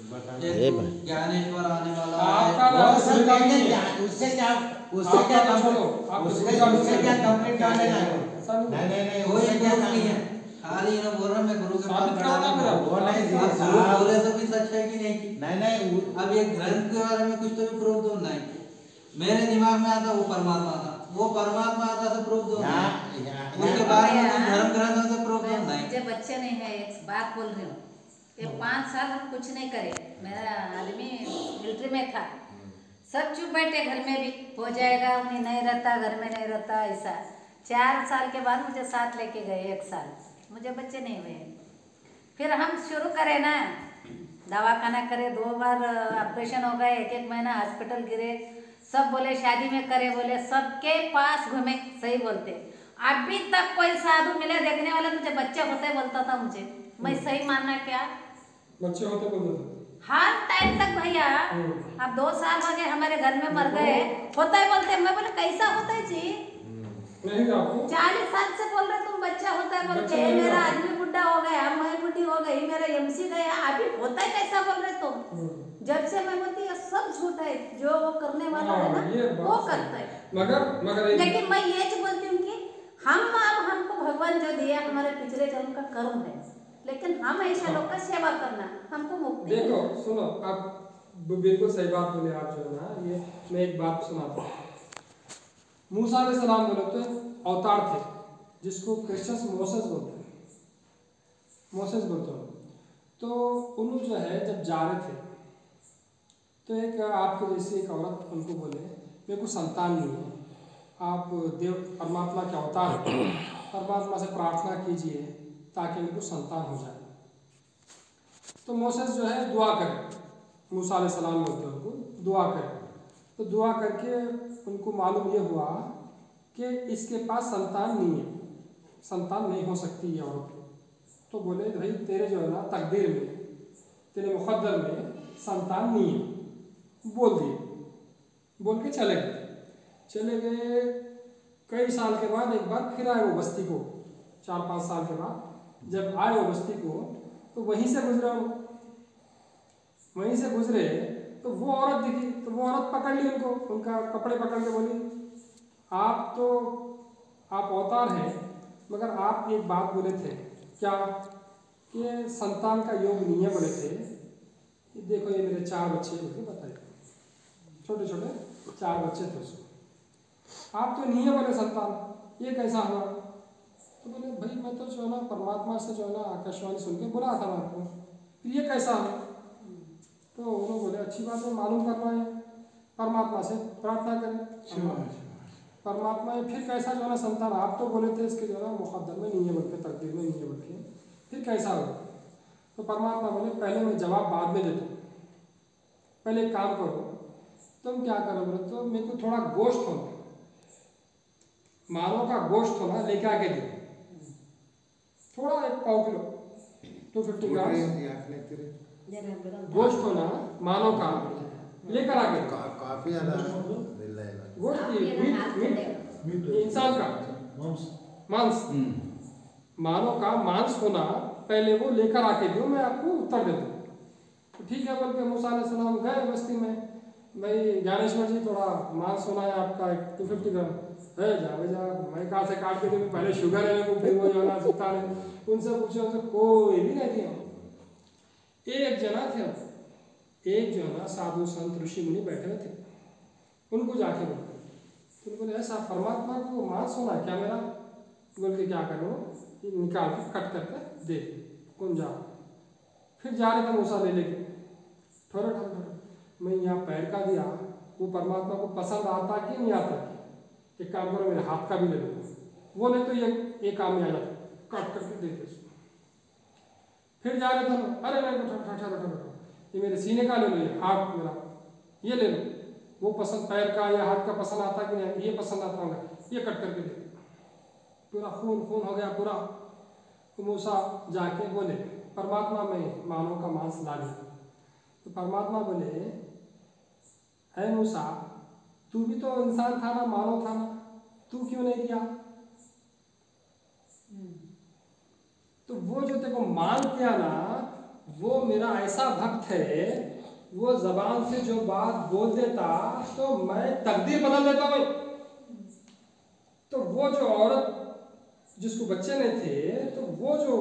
बता ए भाई। ज्ञानेश्वर आने वाला आपका है। नाम वो सब कहेंगे क्या? उससे क्या कंप्लीट कर लेना है? नहीं कोई उससे क्या प्रूफ काम नहीं है? है, खाली इन्हें बोल रहा मैं गुरु के पास साबित खड़ा करना था। मेरा। वो नहीं जी अब साहब। गुरु बोले तो भी सच है कि नहीं? नहीं अब ये ग्रंथ के बारे में कुछ तो भी प्रूफ दो। नहीं, मेरे दिमाग में आता वो परमात्मा था, वो परमात्मा आता तो प्रूफ दो। उसके बाद में तुम धर्म ग्रंथों से प्रूफ दो। नहीं, मुझे बच्चे नहीं है, एक बात बोल रही हूँ। ये 5 साल हम कुछ नहीं करे, मेरा आदमी मिलिट्री में था, सब चुप बैठे, घर में भी हो जाएगा, उन्हें नहीं रहता, घर में नहीं रहता, ऐसा। 4 साल के बाद मुझे साथ लेके गए, 1 साल मुझे बच्चे नहीं हुए। फिर हम शुरू करें ना, दवाखाना करे, 2 बार ऑपरेशन हो गए, 1-1 महीना हॉस्पिटल गिरे, सब बोले शादी में करे, बोले सबके पास घूमे, सही बोलते। अभी तक कोई साधु मिले देखने वाले, मुझे बच्चे होते बोलता था मुझे, मैं सही मानना क्या? बच्चे होते बोलते हर टाइम तक भैया, अब 2 साल हो गए हमारे घर में मर गए, होता है बोलते। मैं बोले कैसा होता है जी? नहीं आपको 40 साल से बोल रहे तुम बच्चा होता है बोल बच्चा के, नहीं मेरा हुआ। आदमी बुढ़ा हो गया, मैं बुढ़ी हो गई, मेरा एमसी गया, अभी होता है कैसा बोल रहे तुम? जब से मैं बोलती है सब झूठ है, जो वो करने वाला है हाँ, ये ना बात वो सही। करता है। मगर लेकिन मैं ये जो बोलती हूँ कि हमको भगवान जो दिया हमारे पिछले जन्म का कर्म है, लेकिन हम ऐसे लोग का सेवा करना, हमको मुक्ति है। देखो सुनो, आप बिल्कुल सही बात बोले आप जो है ना, ये मैं एक बात सुनाता हूँ। मूसा अलैहिस्सलाम बोले तो अवतार थे, जिसको क्रिश्चियंस मोसेस बोलते हैं, मोसेस बोलते हैं। तो उन्होंने जो है जब जा रहे थे, तो एक आपके जैसी एक औरत उनको बोले मेरे को संतान नहीं है, आप देव परमात्मा के अवतार हैं, परमात्मा से प्रार्थना कीजिए ताकि मेरे को संतान हो जाए। तो मोसेस जो है दुआ करें, मूसा अलैहिस्सलाम बोलते हैं उनको, दुआ करें। तो दुआ करके उनको मालूम ये हुआ कि इसके पास संतान नहीं है, संतान नहीं हो सकती ये औरत। तो बोले भाई तेरे जो है ना तकदीर में, तेरे मुक़द्दर में संतान नहीं है, बोल दिए, बोल के चले गए। कई साल के बाद एक बार फिर आए वो बस्ती को, 4-5 साल के बाद जब आए वो बस्ती को, तो वहीं से गुजरे तो वो औरत दिखी। तो वो औरत पकड़ ली उनको, उनका कपड़े पकड़ के बोली आप अवतार हैं, मगर आप एक बात बोले थे क्या कि संतान का योग नहीं है, बोले थे। देखो ये मेरे 4 बच्चे मुझे बताइए, छोटे छोटे 4 बच्चे थे उसको, आप तो नहीं है बोले संतान, ये कैसा हुआ? तो बोले भाई मैं तो जो है ना परमात्मा से जो है ना आकाशवाणी सुन के बुला था मैं आपको, फिर ये कैसा है? तो उन्होंने बोले अच्छी बात है, मालूम करना है, परमात्मा से प्रार्थना करें, परमात्मा है। फिर कैसा जो है ना संतान, आप तो बोले थे इसके जो है ना मुक़द्दर में नहीं है बोल के, तकदीर में नहीं है बोल के, फिर कैसा हुआ? तो परमात्मा बोले पहले मैं जवाब बाद में देता हूँ, पहले एक काम करो, तुम क्या करो बोले तो मेरे को थोड़ा गोश्त होना, मानव का गोश्त होना लेके आके दो, थोड़ा 1 पाव किलो 250 ग्राम गोश्त होना मानव का लेकर आके दो। काफी ज्यादा मिल रहा है गोश्त मीट इंसान का मांस, मानव का मांस होना पहले वो लेकर आके दो, मैं आपको उत्तर देता हूँ। तो ठीक है बोल के मूसा अलैहिस्सलाम गए बस्ती में, भाई ज्ञानेश्वर जी थोड़ा मांस होना है आपका 250 ग्राम है, जा मैं कहाँ से काट के दूँ, पहले शुगर है वो, फिर वो जो ना सुता है, उनसे पूछे, उनसे कोई भी नहीं दिया। एक जना थे, एक जो है ना साधु संत ऋषि मुनि बैठे हुए थे, उनको जाके बोले, तो बोले ऐसा परमात्मा को मांस होना है क्या मेरा? बोल के क्या करो, निकाल के कट करके दे कौन जा। फिर जा रहे थे मूसा ले लेके, ठहरो ठहरो ठहरो, मैं यहाँ पैर का दिया, वो परमात्मा को पसंद आता कि नहीं आता? एक काम करो मेरे हाथ का भी ले लो, वो नहीं तो ये काम में आ जाता, काट करके दे दो। फिर जा रहे थे, अरे नहीं ठहरो ठहरो, ये मेरे सीने का ले लो, ये हाथ मेरा ये ले लो, वो पसंद पैर का या हाथ का पसंद आता कि नहीं? ये पसंद आता होगा, ये कट करके दे। पूरा खून खून हो गया पूरा। तो मूसा जाके बोले परमात्मा में मानव का मांस ला दिया। तो परमात्मा बोले है मूसा, तू भी तो इंसान था ना, मानव था ना, तू क्यों नहीं दिया? तो वो जो तेरे को मान किया ना, वो मेरा ऐसा भक्त है, वो जबान से जो बात बोल देता तो मैं तकदीर बदल देता हूँ। तो वो जो औरत जिसको बच्चे नहीं थे, तो वो जो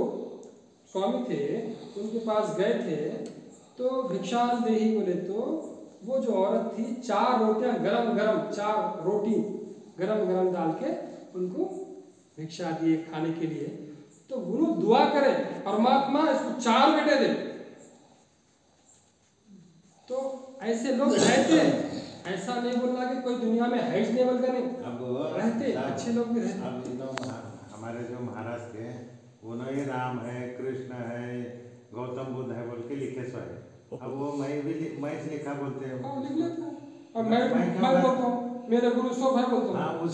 स्वामी थे उनके पास गए थे, तो भिक्षान देही बोले, तो वो जो औरत थी 4 रोटियां गरम गरम, 4 रोटी गरम गरम डाल के उनको भिक्षा दिए खाने के लिए। तो उन्होंने दुआ करे परमात्मा इसको 4 बेटे दे। तो ऐसे लोग रहते, ऐसा नहीं बोलना कि कोई दुनिया में है नहीं, बोल कर नहीं, अब रहते अच्छे लोग भी रहते। अब हमारे जो महाराज थे उन्होंने राम है, कृष्ण है, गौतम बुद्ध है बोल के लिखे सो है। अब वो मैं लिखा बोलते हैं, लिख लेते हैं। और मैं बोलता हूँ मेरे गुरु सब है बोलता हूँ।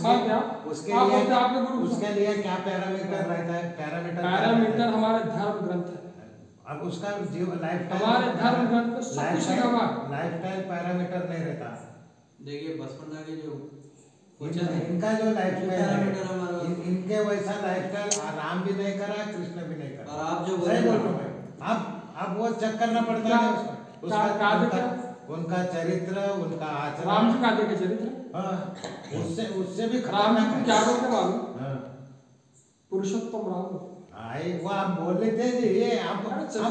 उसके लिए क्या पैरामीटर रहता है? पैरामीटर हमारे धर्म ग्रंथ है। अब उसका जीवन लाइफ हमारे धर्म ग्रंथ में सब कुछ लिखा हुआ है। लाइफस्टाइल पैरामीटर नहीं रहता। देखिए बचपन के जो इनका जो लाइफस्टाइल है, इनके वैसा लाइफस्टाइल राम भी नहीं करा, कृष्ण भी नहीं करा। और आप जो बोल रहे हो, अब वो चेक करना पड़ता है उसका उनका चरित्र, उनका आचरण। राम जी का देखे चरित्र, हाँ, उससे भी राम जी को क्या बोलते मालूम? पुरुषोत्तम राम। वो आप बोल लेते हैं ये आप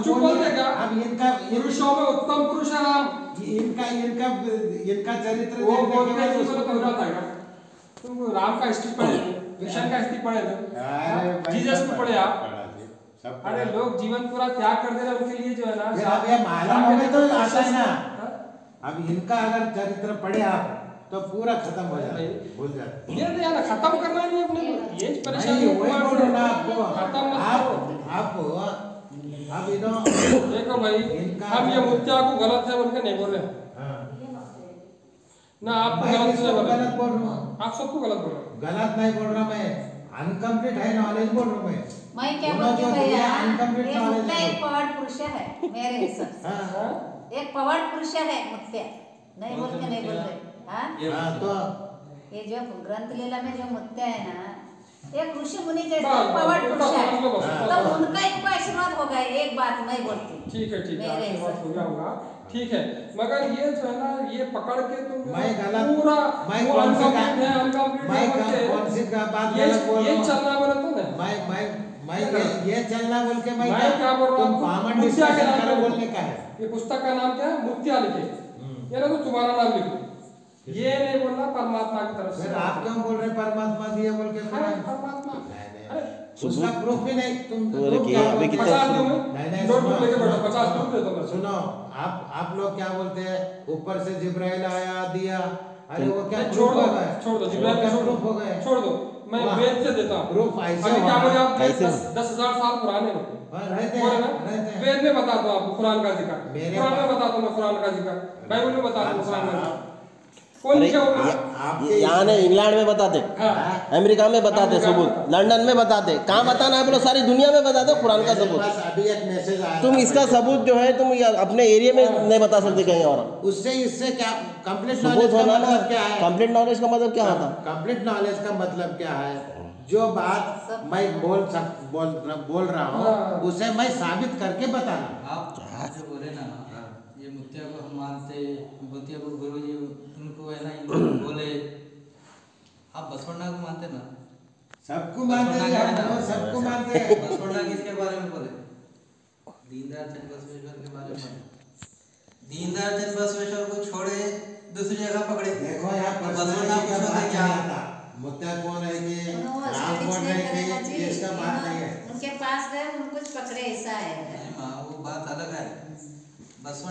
चुप बोलते क्या? अब इनका पुरुषों में उत्तम पुरुष है राम। इनका चरित्र वो बोलते हैं तो हो जाता है। तुम राम का हिस्ट्री पढ़े, कृष्ण का हिस्ट्री पढ़े थे, जीसस को पढ़े आप? अरे लोग जीवन पूरा त्याग कर दे रहे, उनके लिए जो है ना, अब ये मालूम हो गया तो आता है ना। अब इनका अगर चरित्र पढ़े आप तो पूरा खत्म हो जाता है, भूल जाते। ये तो यार खत्म करना नहीं अपने को, ये परेशानी है आपको। खत्म आप देखो भाई, हम ये मुद्दा को गलत है बोल के नहीं बोल रहे ना, आपको गलत बोल रहा हूँ, आप सबको गलत बोल रहे हो। गलत नहीं बोल रहा मैं, अनकम्प्लीट है नॉलेज बोल रहा हूँ मैं क्या बोलती हूँ भैया, ये मुत्या एक पवाड़ पुरुष है मेरे हिसाब से, एक पवाड़ पुरुष है मुत्या, नहीं बोल के नहीं बोल रहे। हाँ तो ये जो ग्रंथ लीला में जो मुत्या है ना, एक ऋषि मुनि जैसे पवाड़ पुरुष है, तो उनका एक आशीर्वाद होगा। एक बात मैं बोलती हूँ, ठीक है आशीर्वाद हो गया होगा, ठीक है, मगर ये जो है ना, ये पकड़ के तुम पूरा ये चलना बोले तो ना, ये चलना बोल के मैं क्या बोल रहा हूँ, मुत्या के नाम बोलने का है। ये पुस्तक का नाम क्या है? मुत्या लिखे, ये ना तो तुम्हारा नाम लिखो, ये नहीं बोलना परमात्मा की तरफ से। आप क्यों बोल रहे परमात्मा दिए बोल के? परमात्मा उसका प्रूफ भी नहीं। तुम अभी कितना 50 सुनो, आप लोग क्या बोलते हैं, ऊपर से जिब्राइल आया दिया, अरे वो क्या छोड़ दो जिब्राइल हो गए, छोड़ दो, मैं वेद से देता हूँ प्रूफ। ऐसे क्या बोले आप, 10,000 साल पुराने रहते, वेद में बता दो आपको कुरान का जिक्र, कुरान में बता दो, मैं कुरान का जिक्र बाइबल में बता दो, कुरान में यहाँ ने इंग्लैंड में बताते, अमेरिका में बताते सबूत, लंदन में बताते, कहाँ बताना है बोलो, सारी दुनिया में बताते कुरान का सबूत। अभी एक मैसेज आया, तुम इसका सबूत जो है तुम अपने एरिया में नहीं बता सकते कहीं और। इससे क्या कंप्लीट सबूत होना ना, क्या है? कंप्लीट नॉलेज का मतलब क्या होता? कंप्लीट नॉलेज का मतलब क्या है? जो बात मैं बोल रहा हूँ उसे मैं साबित करके बताना। आप जो बोले ना, ये मुत्या को हम मानते, मुत्या को गुरु जी उनको है ना इनको बोले, आप बसवण्णा को मानते ना? सबको मानते हैं, सबको मानते हैं। बसवण्णा किसके बारे में बोले? दीनदयाल चंद बसवेश्वर के बारे में। दीनदयाल चंद बसवेश्वर को छोड़े दूसरी जगह पकड़े। देखो यहाँ बसवण्णा पर्सनालिटी का पूछो बात थे क्या? नहीं आता। मुद्दा कौन है कि राम कौन है कि इसका बात नहीं है। उनके पास गए उनको कुछ पकड़े ऐसा है। नहीं माँ, वो बात अलग है। बसवण्णा